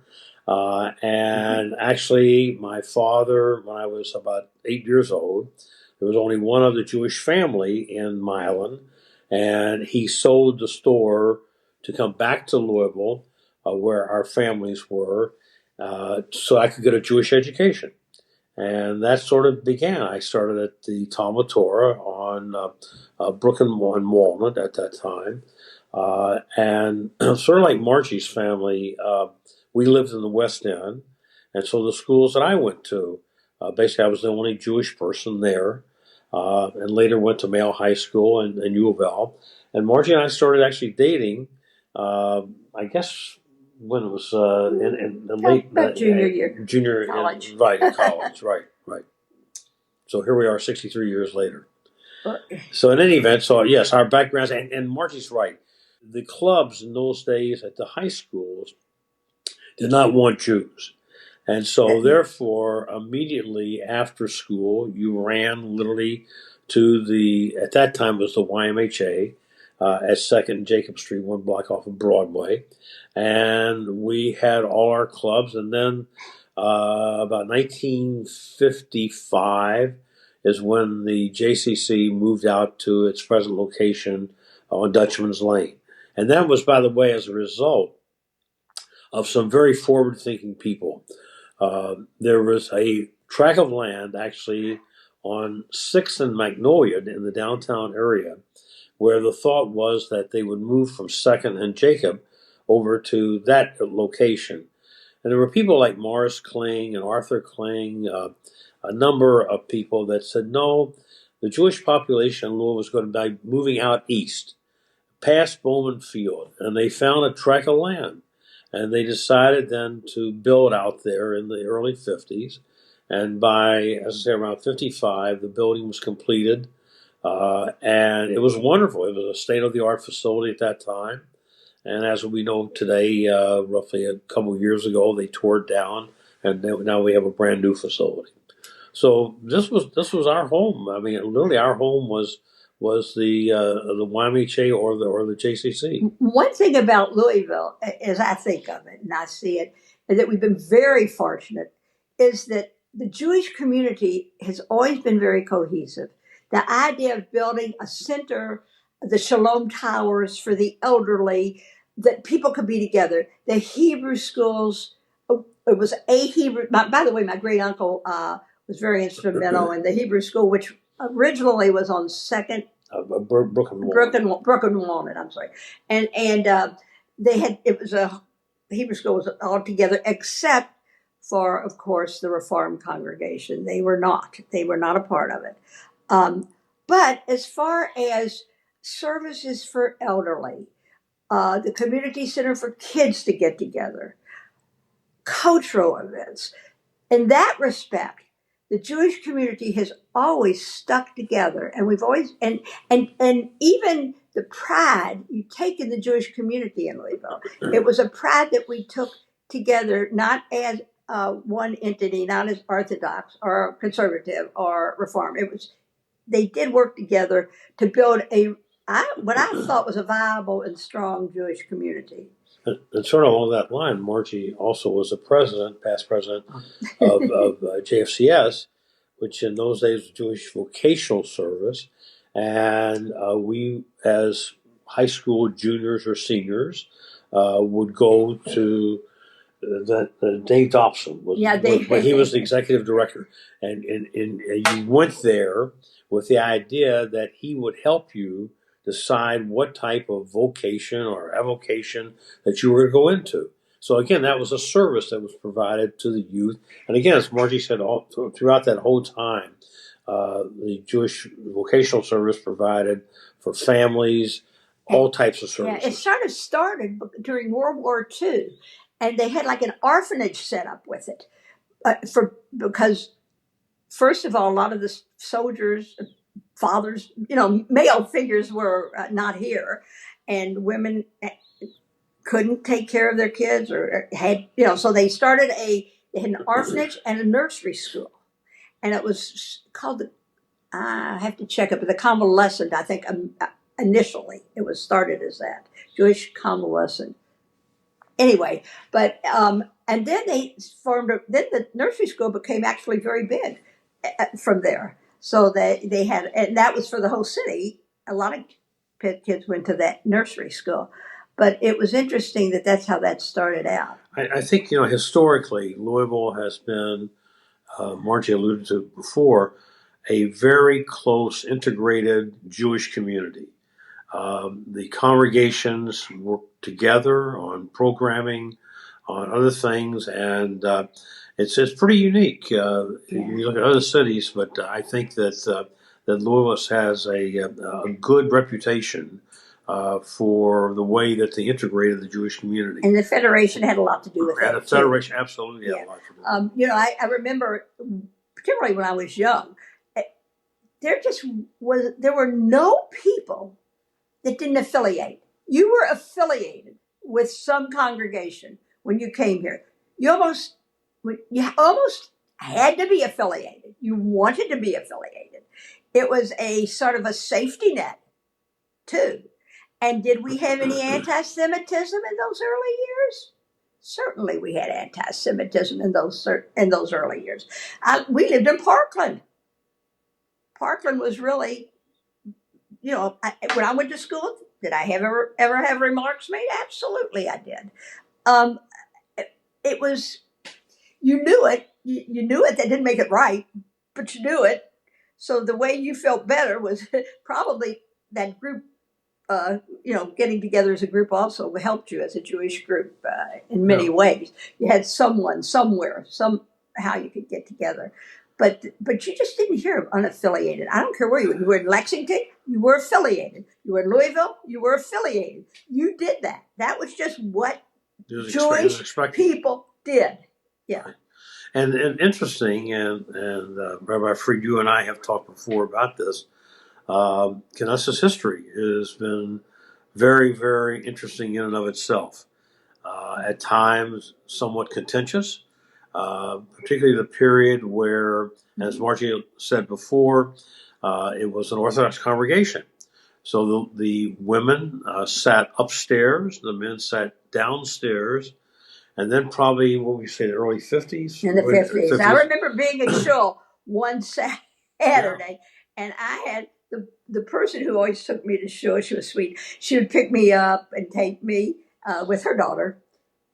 And actually, my father, when I was about 8 years old, there was only one other Jewish family in Milan, and he sold the store to come back to Louisville, where our families were, so I could get a Jewish education. And that sort of began. I started at the Talmud Torah on Brook and Walnut at that time. And sort of like Margie's family, we lived in the West End. And so the schools that I went to, basically I was the only Jewish person there. And later went to Male High School and U of L. And Margie and I started actually dating, I guess, when it was in the late junior year, junior college, in college, right. So here we are, 63 years later. So in any event, so yes, our backgrounds, and Margie's right. The clubs in those days at the high schools did not want Jews, and so therefore, immediately after school, you ran literally to at that time was the YMHA. At 2nd and Jacob Street, 1 block off of Broadway. And we had all our clubs. And then about 1955 is when the JCC moved out to its present location on Dutchman's Lane. And that was, by the way, as a result of some very forward-thinking people. There was a tract of land, actually, on 6th and Magnolia in the downtown area, where the thought was that they would move from 2nd and Jacob over to that location. And there were people like Morris Kling and Arthur Kling, a number of people that said, no, the Jewish population in Louisville was going to be moving out east, past Bowman Field. And they found a tract of land. And they decided then to build out there in the early 50s. And by, as I say, around 55, the building was completed. And it was wonderful. It was a state-of-the-art facility at that time. And as we know today, roughly a couple of years ago, they tore it down, and now we have a brand new facility. So this was our home. I mean, literally, our home was the YMHA or the JCC. One thing about Louisville, as I think of it and I see it, and that we've been very fortunate, is that the Jewish community has always been very cohesive. The idea of building a center, the Shalom Towers for the elderly, that people could be together. The Hebrew schools, it was a Hebrew, by the way, my great uncle was very instrumental in the Hebrew school, which originally was on 2nd. Brook and Walnut, I'm sorry. And they had, it was the Hebrew school was all together except for, of course, the Reformed congregation. They were not a part of it. But as far as services for elderly, the community center for kids to get together, cultural events, in that respect, the Jewish community has always stuck together, and we've always and even the pride you take in the Jewish community in Louisville. It was a pride that we took together, not as one entity, not as Orthodox or conservative or Reformed. It was they did work together to build what I thought was a viable and strong Jewish community. And sort of along that line, Margie also was a past president of JFCS, which in those days was Jewish Vocational Service. And we, as high school juniors or seniors, would go to Dave Dobson was, he was the executive director, and you went there with the idea that he would help you decide what type of vocation or avocation that you were to go into. So again, that was a service that was provided to the youth, and again, as Margie said, all throughout that whole time, the Jewish vocational service provided for families all types of services. Yeah, it sort of started during World War II. And they had like an orphanage set up with it, because first of all, a lot of the soldiers, fathers, male figures were not here, and women couldn't take care of their kids or had, so they started an orphanage and a nursery school, and it was called I have to check it, but the convalescent, I think, initially it was started as that Jewish convalescent. Anyway, but and then they formed. Then the nursery school became actually very big from there. So they had, and that was for the whole city. A lot of kids went to that nursery school, but it was interesting that that's how that started out. I think historically, Louisville has been, Margie alluded to before, a very close, integrated Jewish community. The congregations work together on programming, on other things, and it's pretty unique. You look at other cities, but I think that Louisville has a good reputation for the way that they integrated the Jewish community. And the Federation had a lot to do with that. And the Federation absolutely had a lot to do with it. I remember, particularly when I was young, there were no people that didn't affiliate. You were affiliated with some congregation when you came here. You almost had to be affiliated. You wanted to be affiliated. It was a sort of a safety net, too. And did we have any anti-Semitism in those early years? Certainly we had anti-Semitism in those early years. We lived in Parkland. Parkland was really, when I went to school, did I ever have remarks made? Absolutely I did. It was, you knew it. You knew it. That didn't make it right, but you knew it. So the way you felt better was probably that group, getting together as a group also helped you as a Jewish group in many ways. You had someone somewhere, somehow you could get together. But you just didn't hear of unaffiliated. I don't care where you were in Lexington, you were affiliated. You were in Louisville, you were affiliated. You did that. That was just what Jewish people did. Yeah. And interesting, and Rabbi Fried, you and I have talked before about this. Knesset's history has been very, very interesting in and of itself. At times, somewhat contentious. Particularly the period where, as Margie said before, it was an Orthodox congregation. So the women sat upstairs, the men sat downstairs, and then probably, what we say, the early 50s? In the 50s. I remember being at Shul one Saturday, and I had the person who always took me to Shul, she was sweet, she would pick me up and take me with her daughter.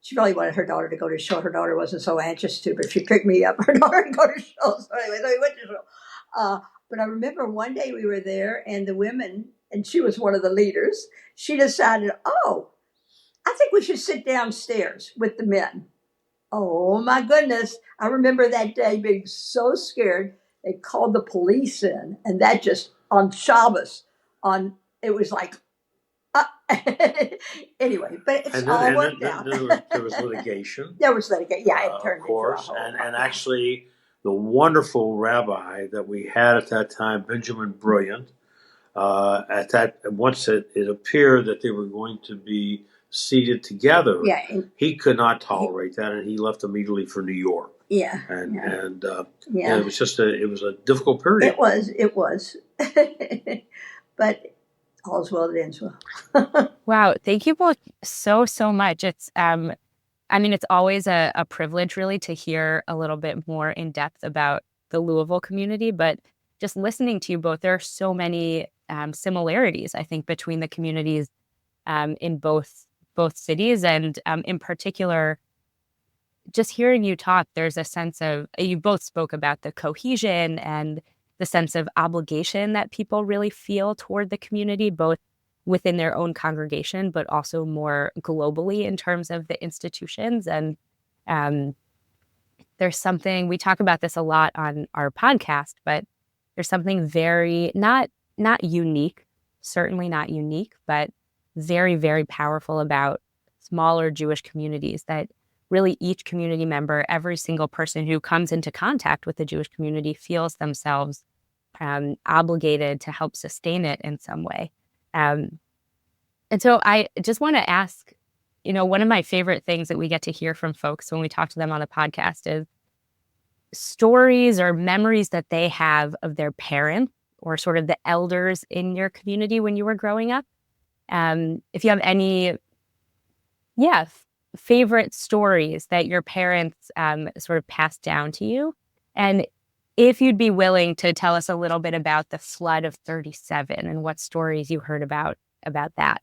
She really wanted her daughter to go to Shul. Her daughter wasn't so anxious to, but she picked me up, her daughter, to go to Shul. So anyway, we went to Shul. But I remember one day we were there, and the women, and she was one of the leaders, she decided, I think we should sit downstairs with the men. Oh, my goodness. I remember that day being so scared. They called the police in, and that just, on Shabbos, it was like, anyway, but it's all worked out. There was litigation. There was litigation. Yeah, it turned of course, into a whole and actually, the wonderful rabbi that we had at that time, Benjamin Brilliant, once it appeared that they were going to be seated together, he could not tolerate that, and he left immediately for New York. Yeah, and it was just it was a difficult period. It was, but all's well that ends well. Wow, thank you both so much. It's it's always a privilege really to hear a little bit more in depth about the Louisville community, but just listening to you both, there are so many similarities, I think, between the communities in both both cities. And in particular, just hearing you talk, there's a sense of, you both spoke about the cohesion and the sense of obligation that people really feel toward the community, both within their own congregation, but also more globally in terms of the institutions. And there's something, we talk about this a lot on our podcast, but there's something very, not unique, certainly not unique, but very, very powerful about smaller Jewish communities, that really each community member, every single person who comes into contact with the Jewish community feels themselves obligated to help sustain it in some way. And so I just want to ask, one of my favorite things that we get to hear from folks when we talk to them on the podcast is stories or memories that they have of their parents or sort of the elders in your community when you were growing up. If you have any, favorite stories that your parents sort of passed down to you. And if you'd be willing to tell us a little bit about the flood of 37 and what stories you heard about that.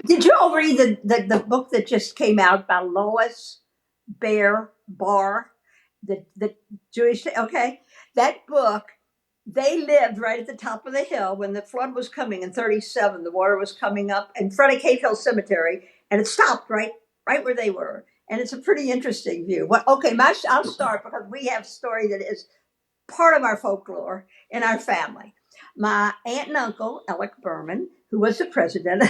Did you all read the book that just came out by Lois Barr, the Jewish? Okay, that book. They lived right at the top of the hill when the flood was coming in 37. The water was coming up in front of Cave Hill Cemetery, and it stopped right where they were. And it's a pretty interesting view. I'll start because we have a story that is part of our folklore in our family. My aunt and uncle, Alec Berman, who was the president,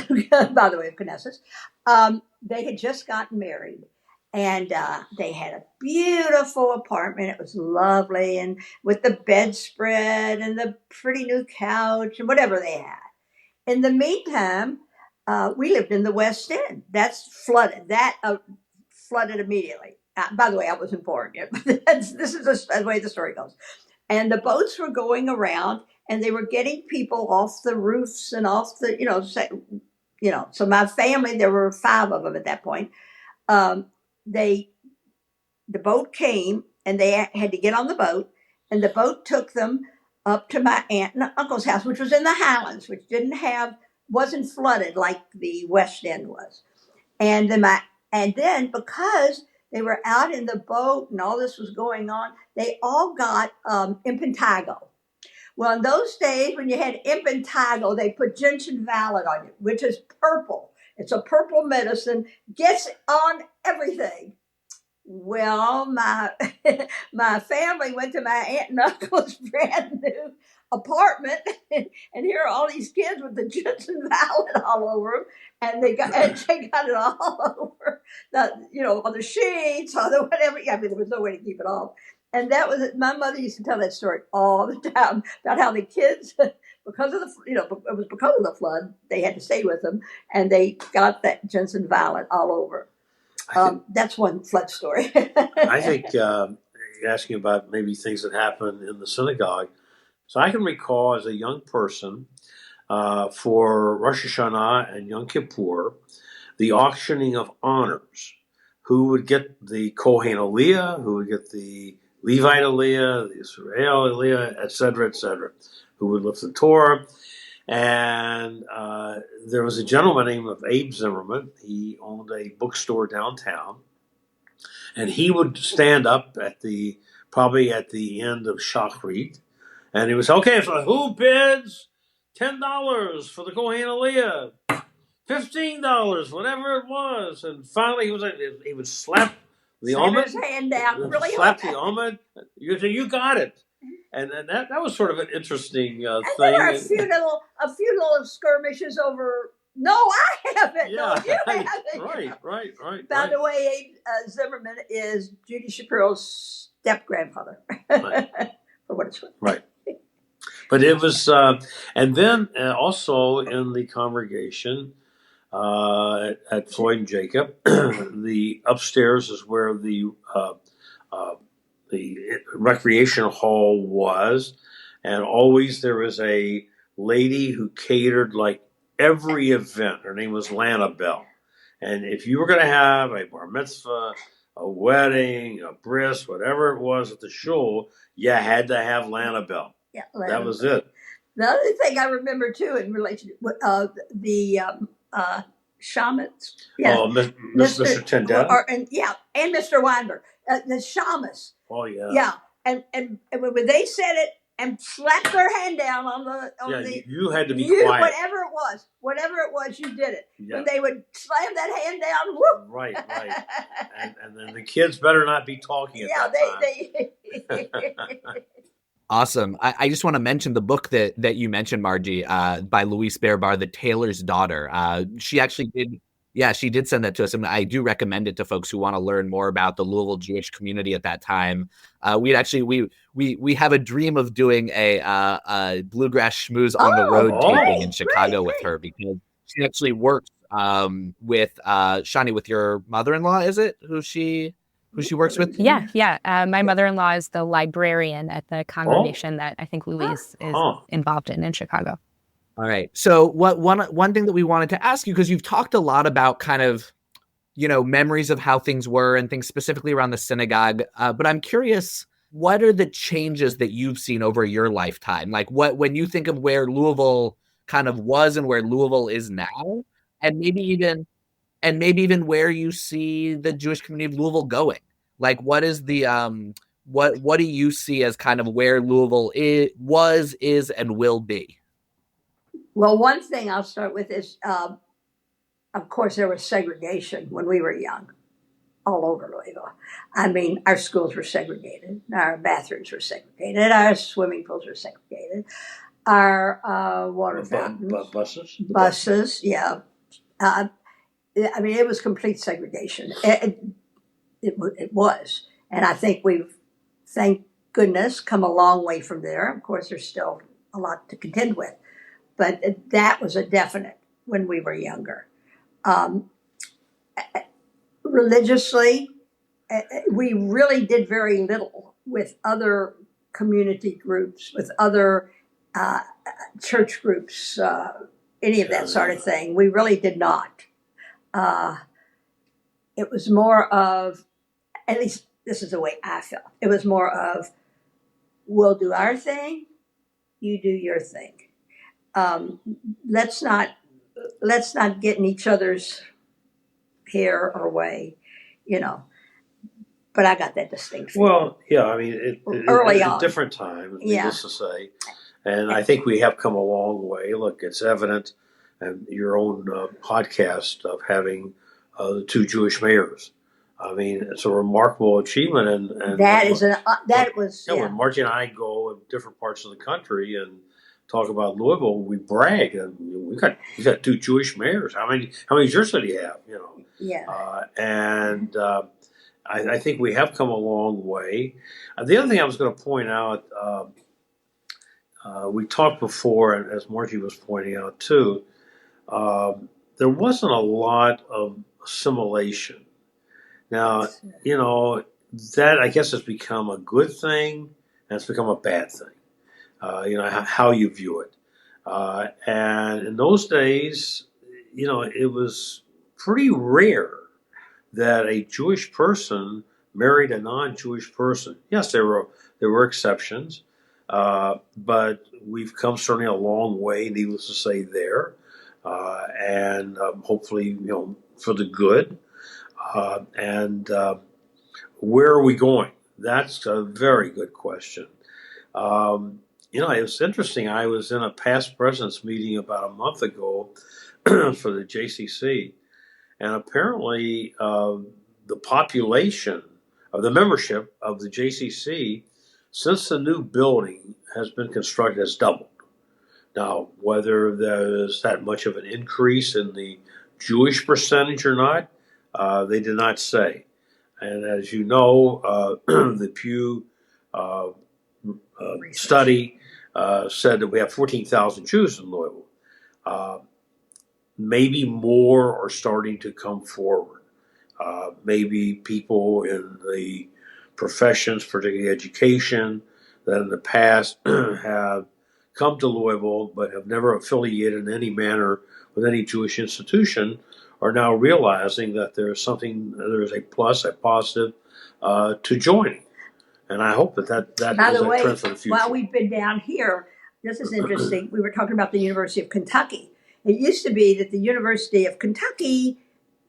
by the way, of Knesset, they had just gotten married. And they had a beautiful apartment. It was lovely, and with the bedspread and the pretty new couch and whatever they had. In the meantime, we lived in the West End. That's flooded. That flooded immediately. By the way, I wasn't born yet, but this is the way the story goes. And the boats were going around, and they were getting people off the roofs and off the, So my family, there were 5 of them at that point. The boat came, and they had to get on the boat, and the boat took them up to my aunt and uncle's house, which was in the Highlands, which wasn't flooded like the West End was. And then because they were out in the boat and all this was going on, they all got impetigo. Well, in those days, when you had impetigo, they put gentian valet on you, which is purple. It's a purple medicine, gets on everything. Well, my family went to my aunt and uncle's brand new apartment, and here are all these kids with the gentian valet all over them, and they got it all over on the sheets, on the whatever. Yeah, I mean, there was no way to keep it off. And that was it. My mother used to tell that story all the time about how the kids, because of it was because of the flood, they had to stay with them, and they got that gentian valet all over. That's one flood story. I think you're asking about maybe things that happened in the synagogue. So I can recall as a young person for Rosh Hashanah and Yom Kippur, the auctioning of honors. Who would get the Kohen Aliyah, who would get the Levite Aliyah, the Israel Aliyah, et cetera, who would lift the Torah. And there was a gentleman named Abe Zimmerman. He owned a bookstore downtown, and he would stand up probably at the end of Shachrit, and he would say, "Okay, so who bids $10 for the Kohen Aliyah? $15, whatever it was." And finally, he would slap the Omid, his hand out, really slap the Omid. You got it. And that was sort of an interesting thing. There were a few little skirmishes over. No, I haven't. Yeah, no, you haven't. Right. By the way, Abe Zimmerman is Judy Shapiro's step-grandfather. Right. For what it's worth. Right. But it was, and then also in the congregation at Floyd and Jacob, the upstairs is where the recreation hall was, and always there was a lady who catered like every event. Her name was Lana Bell, and if you were going to have a bar mitzvah, a wedding, a bris, whatever it was at the shul, you had to have Lana Bell. Yeah, that was it. The other thing I remember too in relation to Shamus. Yeah, Oh, Mr. Tyndall. And Mr. Weinberg, the Shamus. Oh, yeah. Yeah, and when they said it and slapped their hand down on the you had to be quiet. Whatever it was, you did it. Yeah. When they would slam that hand down, whoop. Right. and then the kids better not be talking at that time. Awesome. I just want to mention the book that you mentioned, Margie, by Louise Bearbar, The Tailor's Daughter. She actually did. Yeah, she did send that to us, and I do recommend it to folks who want to learn more about the Louisville Jewish community at that time. We have a dream of doing a bluegrass schmooze on the road taping in Chicago with her, because she actually works with Shani, with your mother-in-law. Is it who she works with? Yeah. My mother-in-law is the librarian at the congregation that I think Louise is involved in Chicago. All right. So one thing that we wanted to ask you, because you've talked a lot about kind of, memories of how things were and things specifically around the synagogue. But I'm curious, what are the changes that you've seen over your lifetime? Like when you think of where Louisville kind of was and where Louisville is now, and maybe even where you see the Jewish community of Louisville going. Like, what is the what do you see as kind of where Louisville is, and will be? Well, one thing I'll start with is, of course, there was segregation when we were young, all over Louisville. I mean, our schools were segregated, our bathrooms were segregated, our swimming pools were segregated, our water fountains, buses, yeah. I mean, it was complete segregation. It was, and I think we've, thank goodness, come a long way from there. Of course, there's still a lot to contend with. But that was a definite when we were younger. Religiously, we really did very little with other community groups, with other church groups, any of that sort of thing. We really did not. It was more of, at least this is the way I felt, it was more of, we'll do our thing, you do your thing. Let's not get in each other's hair or way, But I got that distinct feeling. Well, yeah, I mean, early on, a different time, needless to say, and I think we have come a long way. Look, it's evident in your own podcast of having the two Jewish mayors. I mean, it's a remarkable achievement, and when Margie and I go in different parts of the country and talk about Louisville, we brag, and we got two Jewish mayors. How many does your city have? I think we have come a long way. The other thing I was going to point out, we talked before, and as Margie was pointing out too, there wasn't a lot of assimilation. Now, that I guess has become a good thing, and it's become a bad thing. How you view it. And in those days, it was pretty rare that a Jewish person married a non-Jewish person. Yes, there were exceptions, but we've come certainly a long way, needless to say, there, and hopefully, for the good. And where are we going? That's a very good question. It was interesting. I was in a past president's meeting about a month ago for the JCC, and apparently the population of the membership of the JCC since the new building has been constructed has doubled. Now, whether there's that much of an increase in the Jewish percentage or not, they did not say. And as you know, the Pew study said that we have 14,000 Jews in Louisville. Maybe more are starting to come forward. Maybe people in the professions, particularly education, that in the past have come to Louisville but have never affiliated in any manner with any Jewish institution, are now realizing that there's a plus, a positive to joining. And I hope that By is the way, a trend for the future. while we've been down here, this is interesting. We were talking about the University of Kentucky. It used to be that the University of Kentucky,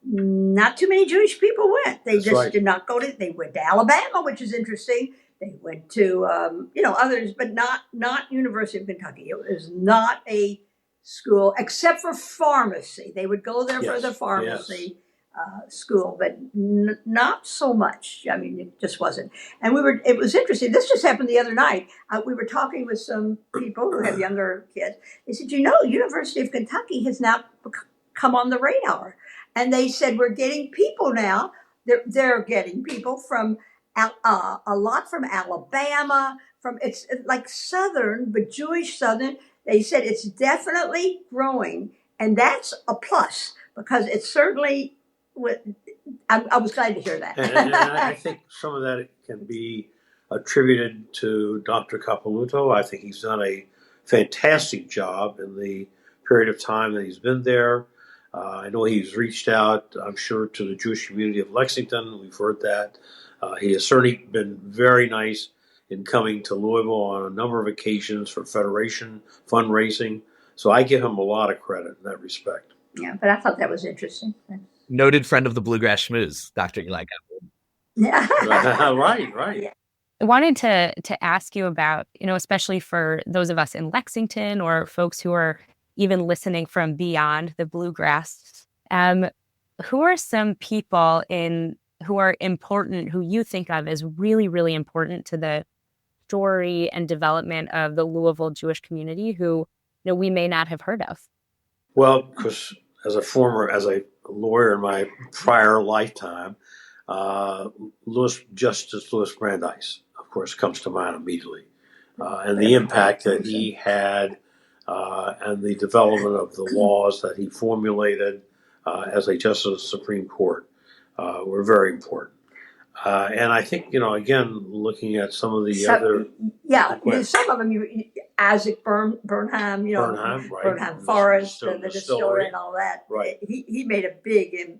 not too many Jewish people went. They just did not go to. They went to Alabama, which is interesting. They went to others, but not University of Kentucky. It was not a school except for pharmacy. They would go there for the pharmacy school, but not so much. I mean, it just wasn't. And it was interesting. This just happened the other night. We were talking with some people who have younger kids. They said, University of Kentucky has now come on the radar. And they said, we're getting people now. They're getting people from a lot from Alabama, it's like Southern, but Jewish Southern. They said it's definitely growing. And that's a plus because it's certainly, I was glad to hear that. and I think some of that can be attributed to Dr. Capelouto. I think he's done a fantastic job in the period of time that he's been there. I know he's reached out, I'm sure, to the Jewish community of Lexington. We've heard that. He has certainly been very nice in coming to Louisville on a number of occasions for Federation fundraising. So I give him a lot of credit in that respect. Yeah, but I thought that was interesting. Noted friend of the Bluegrass Schmooze, Dr. Ely. Yeah. Right. Yeah. I wanted to ask you about, especially for those of us in Lexington or folks who are even listening from beyond the Bluegrass, who are some people who are important, who you think of as really, really important to the story and development of the Louisville Jewish community who we may not have heard of? Well, because as a lawyer in my prior lifetime, Justice Louis Brandeis, of course, comes to mind immediately. And the impact that he had and the development of the laws that he formulated as a justice of the Supreme Court were very important. And I think, again, looking at some of the other... Yeah, some of them, Isaac Burnham, Burnham Forest, the distillery and all that. Right. He made a big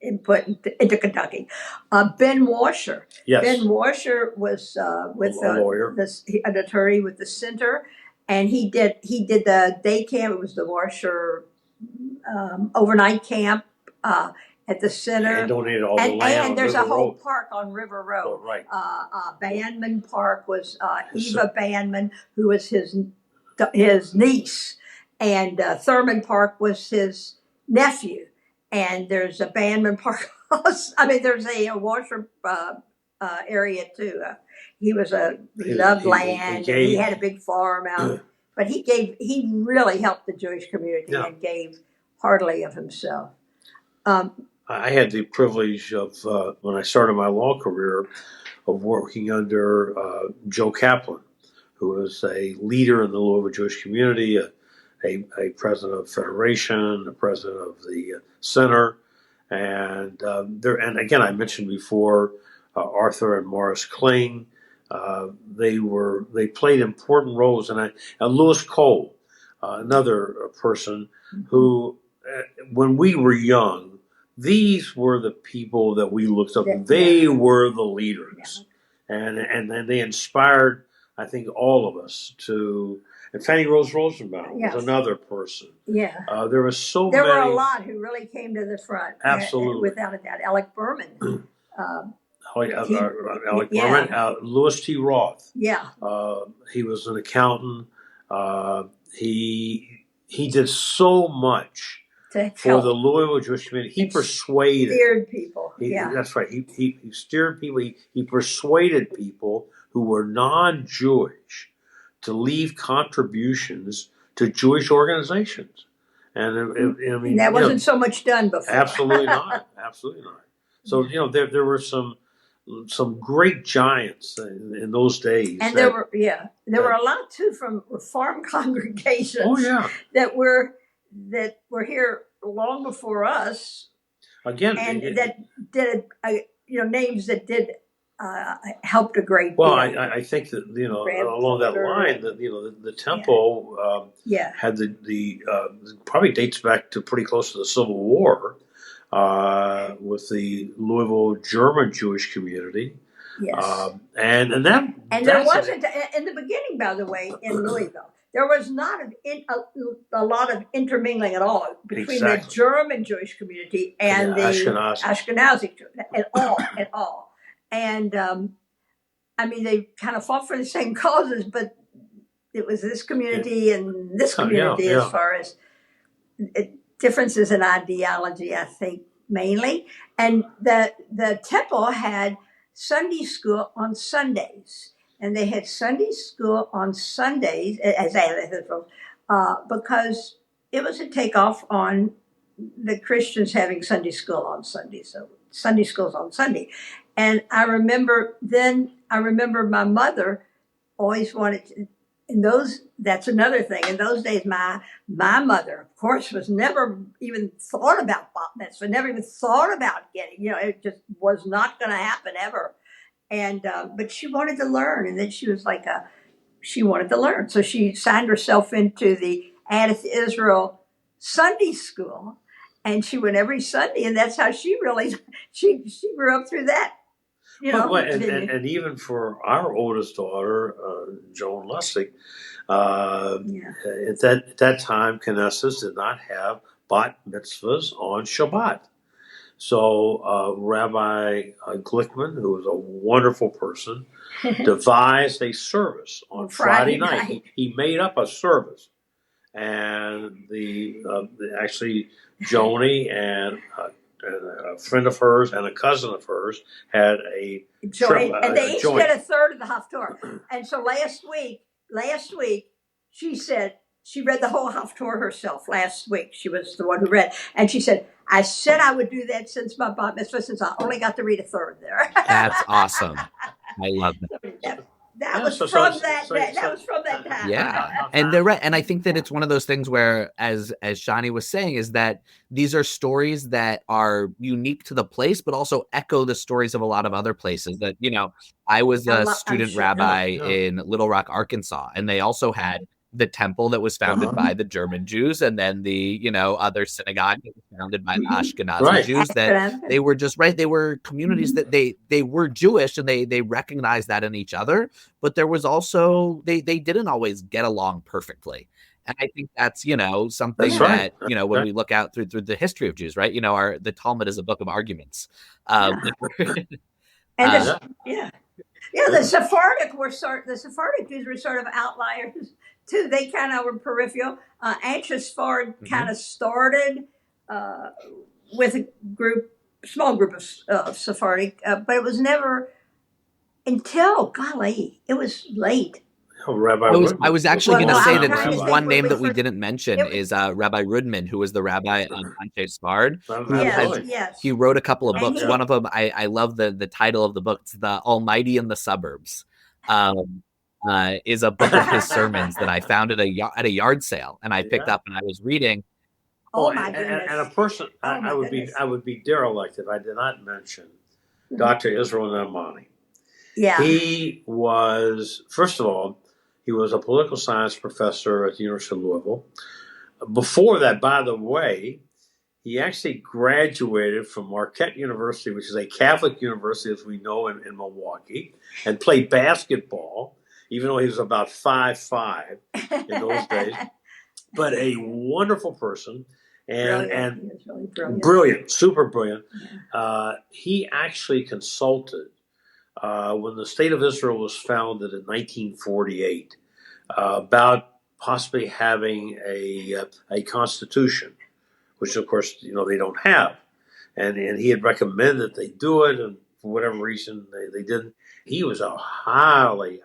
input into Kentucky. Ben Washer. Yes. Ben Washer was with a lawyer, an attorney with the center, and he did the day camp. It was the Washer overnight camp at the center. And donated all the land. And there's a whole park on River Road. Oh, right. Bandman Park was Eva Bandman, who was his niece, and Thurman Park was his nephew. And there's a Bandman Park. There's a Washer area too. He loved land. He had a big farm out. But he really helped the Jewish community and gave heartily of himself. I had the privilege of, when I started my law career, of working under Joe Kaplan, who was a leader in the Louisville Jewish community, a president of Federation, a president of the Center, and again, I mentioned before Arthur and Morris Kling. They played important roles, and Louis Cole, another person who, when we were young, these were the people that we looked up to. They were the leaders, and they inspired, I think, all of us to. And Fannie Rose Rosenbaum was another person. Yeah, there were There were a lot who really came to the front. Absolutely, without a doubt. Alec Berman. Alec Berman, Louis T. Roth. Yeah, he was an accountant. He did so much for the Louisville Jewish community. He steered people. That's right. He steered people. He persuaded people who were non-Jewish to leave contributions to Jewish organizations. And that wasn't so much done before. Absolutely not. Absolutely not. So there were some great giants in those days. And there were a lot too from Reform congregations. Oh yeah. that were here long before us. Again, and that did names that did helped a great deal. Well, I think that along that line that the temple had the probably dates back to pretty close to the Civil War with the Louisville German Jewish community. Yes, and there wasn't in the beginning, by the way, in Louisville. there was not a lot of intermingling at all between the German Jewish community and the Ashkenazi at all. And I mean, they kind of fought for the same causes, but it was this community and this community as far as differences in ideology, I think, mainly. And the temple had Sunday school on Sundays. And they had Sunday school on Sundays, because it was a takeoff on the Christians having Sunday school on Sunday. So Sunday school's on Sunday. And I remember my mother always wanted to, that's another thing. In those days, my mother, of course, was never even thought about bat mitzvah, never even thought about getting, it just was not going to happen ever. And, but she wanted to learn. And then she was like, she wanted to learn. So she signed herself into the Adar Israel Sunday school. And she went every Sunday. And that's how she really, she grew up through that. And even for our oldest daughter, Joan Lustig, at that time, Knesset did not have bat mitzvahs on Shabbat. So Rabbi Glickman, who was a wonderful person, devised a service on Friday night. He made up a service, and actually Joni and a friend of hers and a cousin of hers had a joint, and they each did a third of the Haftorah. And so last week, she said she read the whole Haftorah herself. Last week, she was the one who read, and she said, "I said I would do that since my bat mitzvah, since I only got to read a third there." That's awesome. I love that. That was from that time. Yeah, and they're right. And I think that it's one of those things where, as Shani was saying, is that these are stories that are unique to the place, but also echo the stories of a lot of other places. That I was a student rabbi in Little Rock, Arkansas, and they also had the temple that was founded by the German Jews, and then the other synagogue that was founded by the Ashkenazi Jews. That they were just they were communities that they were Jewish, and they recognized that in each other. But there was also they didn't always get along perfectly, and I think that's something that when we look out through the history of Jews, right? The Talmud is a book of arguments. The Sephardic Jews were sort of outliers too. They kind of were peripheral. Anshas kind of started with a small group of Sephardic, but it was never until it was late. I was actually going to say that one name that we didn't mention is Rabbi Rudman, who was the rabbi of Anshe Sfard. He wrote a couple of books. One of them, I love the title of the book. It's The Almighty in the Suburbs. Is a book of his sermons that I found at a yard sale, and I picked up and I was reading. My goodness! And a person, I would be derelict if I did not mention Dr. Israel Naimani. Yeah, he was, first of all, he was a political science professor at the University of Louisville. Before that, by the way, he actually graduated from Marquette University, which is a Catholic university, as we know, in Milwaukee, and played basketball, even though he was about 5'5" in those days. But a wonderful person and really brilliant, super brilliant. He actually consulted when the State of Israel was founded in 1948 about possibly having a constitution, which of course they don't have, and he had recommended they do it, and for whatever reason they didn't. He was a highly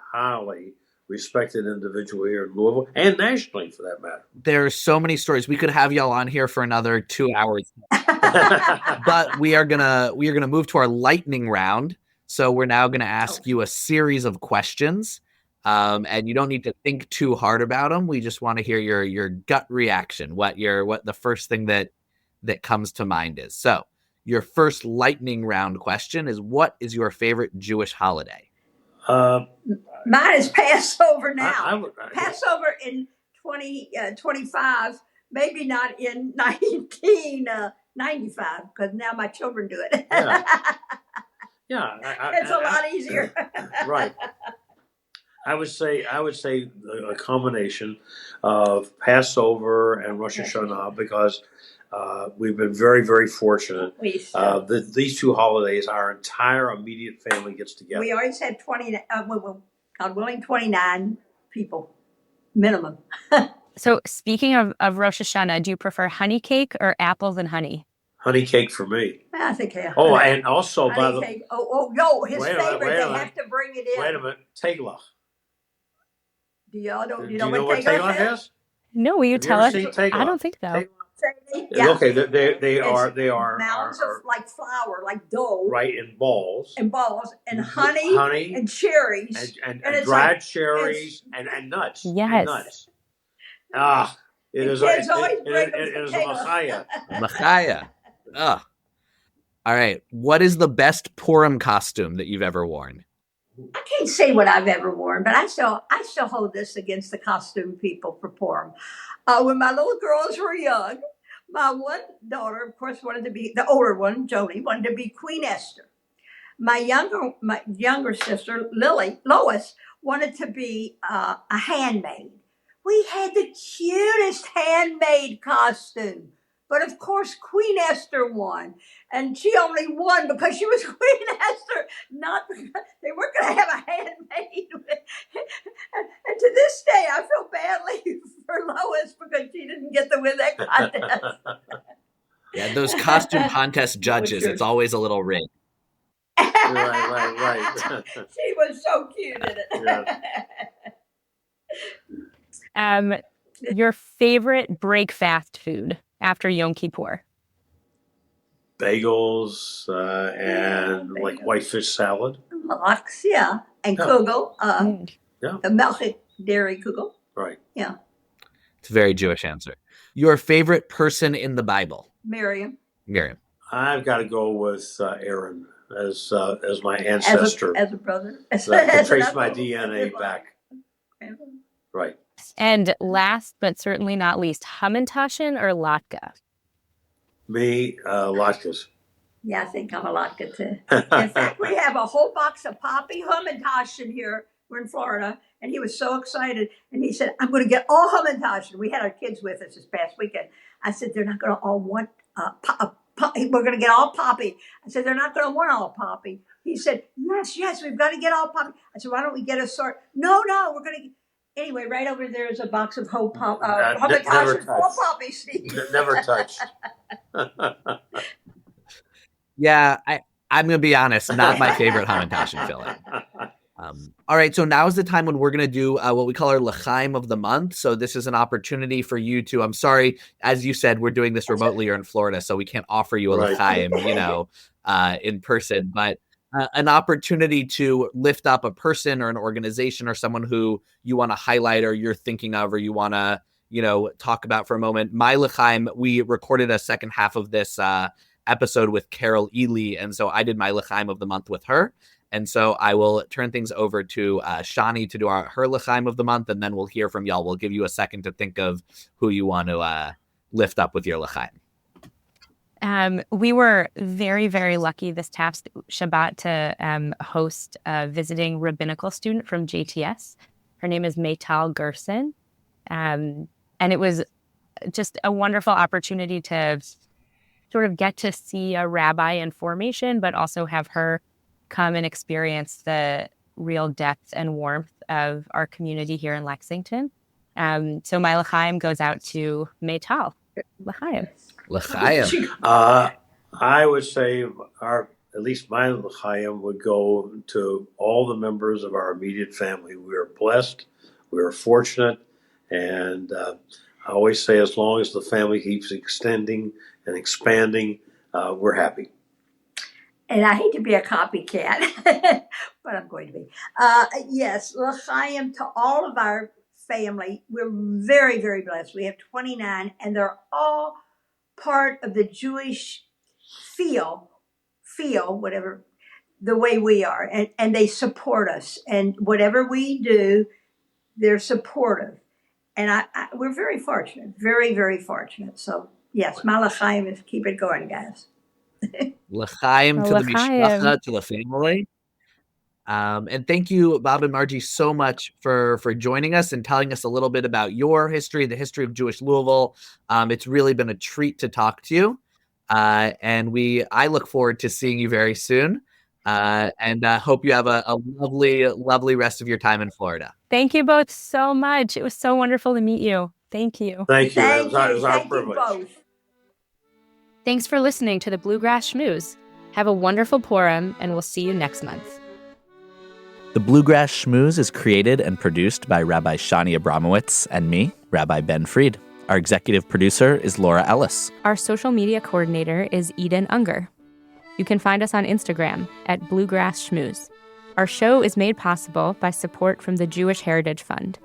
respected individual here in Louisville and nationally, for that matter. There are so many stories. We could have y'all on here for another 2 hours, but we are gonna move to our lightning round. So we're now going to ask you a series of questions, and you don't need to think too hard about them. We just want to hear your gut reaction, what the first thing that comes to mind is. So your first lightning round question is, what is your favorite Jewish holiday? Mine is Passover now. Passover in 2025, maybe not in 1995, because now my children do it. Yeah, it's a lot easier. Right. I would say a combination of Passover and Rosh Hashanah because we've been very, very fortunate that these two holidays, our entire immediate family gets together. We always had 20, God willing, 29 people minimum. So speaking of Rosh Hashanah, do you prefer honey cake or apples and honey? Honey cake for me. I think. Oh, and also honey cake. No, his favorite. They have to bring it in. Wait a minute, Tegelach. Do y'all know? Do you know what Tegelach is? No, will you tell us? I don't think so. Yeah. Okay, they are mounds of like flour, like dough, right, in balls, and honey, and cherries, and dried cherries and nuts. Yes, and nuts. It is a machaya. Machaya. Ugh. All right. What is the best Purim costume that you've ever worn? I can't say what I've ever worn, but I still hold this against the costume people for Purim. When my little girls were young, my one daughter, of course, wanted to be, the older one, Joni, wanted to be Queen Esther. My younger sister, Lois, wanted to be a handmaid. We had the cutest handmaid costume. But of course, Queen Esther won. And she only won because she was Queen Esther, not because they weren't going to have a handmaid. And to this day, I feel badly for Lois because she didn't get to win that contest. Yeah, those costume contest judges, it's always a little rigged. Right. She was so cute in it. Yeah. Your favorite break fast food after Yom Kippur? Bagels and like whitefish salad. Lox, yeah. And kugel. The melchik dairy kugel. Right. Yeah. It's a very Jewish answer. Your favorite person in the Bible? Miriam. I've got to go with Aaron as my ancestor. As a brother. So I can trace my DNA back. Right. And last but certainly not least, Hamantaschen or Latke? Me, latkes. Yeah, I think I'm a latke too. In fact, we have a whole box of poppy Hamantaschen here. We're in Florida, and he was so excited. And he said, "I'm going to get all Hamantaschen." We had our kids with us this past weekend. I said, "They're not going to all want we're going to get all poppy." I said, "They're not going to want all poppy." He said, "Yes, we've got to get all poppy." I said, "Why don't we get a sort?" No, we're going to. Anyway, right over there is a box of Hamantaschen full of poppy seeds. Never touched. Yeah, I'm going to be honest, not my favorite Hamantaschen filling. All right, so now is the time when we're going to do what we call our L'chaim of the month. So this is an opportunity for you to, I'm sorry, as you said, we're doing this remotely. You're in Florida, so we can't offer you a L'chaim, in person. But an opportunity to lift up a person or an organization or someone who you want to highlight or you're thinking of or you want to, talk about for a moment. My L'chaim, we recorded a second half of this episode with Carol Ely, and so I did my L'chaim of the month with her. And so I will turn things over to Shani to do her L'chaim of the month, and then we'll hear from y'all. We'll give you a second to think of who you want to lift up with your L'chaim. We were very, very lucky this past Shabbat to host a visiting rabbinical student from JTS. Her name is Maytal Gerson. And it was just a wonderful opportunity to sort of get to see a rabbi in formation, but also have her come and experience the real depth and warmth of our community here in Lexington. So my L'chaim goes out to Maytal. L'chaim. L'chaim. I would say at least my L'chaim would go to all the members of our immediate family. We are blessed. We are fortunate. And I always say as long as the family keeps extending and expanding, we're happy. And I hate to be a copycat, but I'm going to be. Yes, L'chaim to all of our family. We're very, very blessed. We have 29, and they're all part of the Jewish feel, whatever, the way we are. And they support us. And whatever we do, they're supportive. And we're very fortunate, very, very fortunate. So, yes, my L'chaim is keep it going, guys. L'chaim to the mishpacha, to the family. And thank you, Bob and Margie, so much for joining us and telling us a little bit about your history, the history of Jewish Louisville. It's really been a treat to talk to you. And I look forward to seeing you very soon. And hope you have a lovely, lovely rest of your time in Florida. Thank you both so much. It was so wonderful to meet you. Thank you. Thank you. Thank It was you. our Thank you privilege. both. Thanks for listening to the Bluegrass Schmooze. Have a wonderful Purim, and we'll see you next month. The Bluegrass Schmooze is created and produced by Rabbi Shani Abramowitz and me, Rabbi Ben Fried. Our executive producer is Laura Ellis. Our social media coordinator is Eden Unger. You can find us on Instagram at Bluegrass Schmooze. Our show is made possible by support from the Jewish Heritage Fund.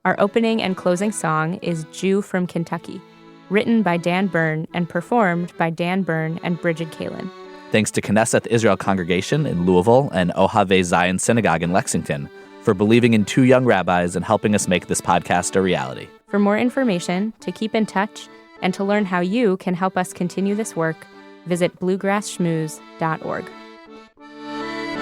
Our opening and closing song is Jew from Kentucky, written by Dan Byrne and performed by Dan Byrne and Bridget Kalin. Thanks to Knesset Israel Congregation in Louisville and Ohave Zion Synagogue in Lexington for believing in two young rabbis and helping us make this podcast a reality. For more information, to keep in touch, and to learn how you can help us continue this work, visit bluegrassschmooze.org.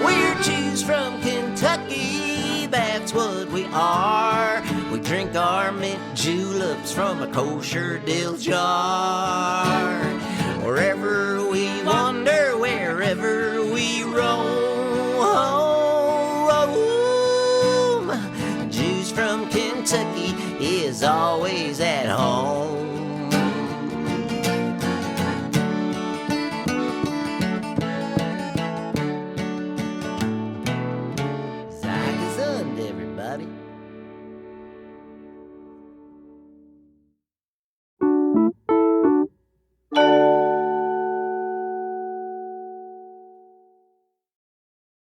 We're Jews from Kentucky, that's what we are. We drink our mint juleps from a kosher dill jar. Wherever we wander, wherever we roam, Jews from Kentucky is always at home.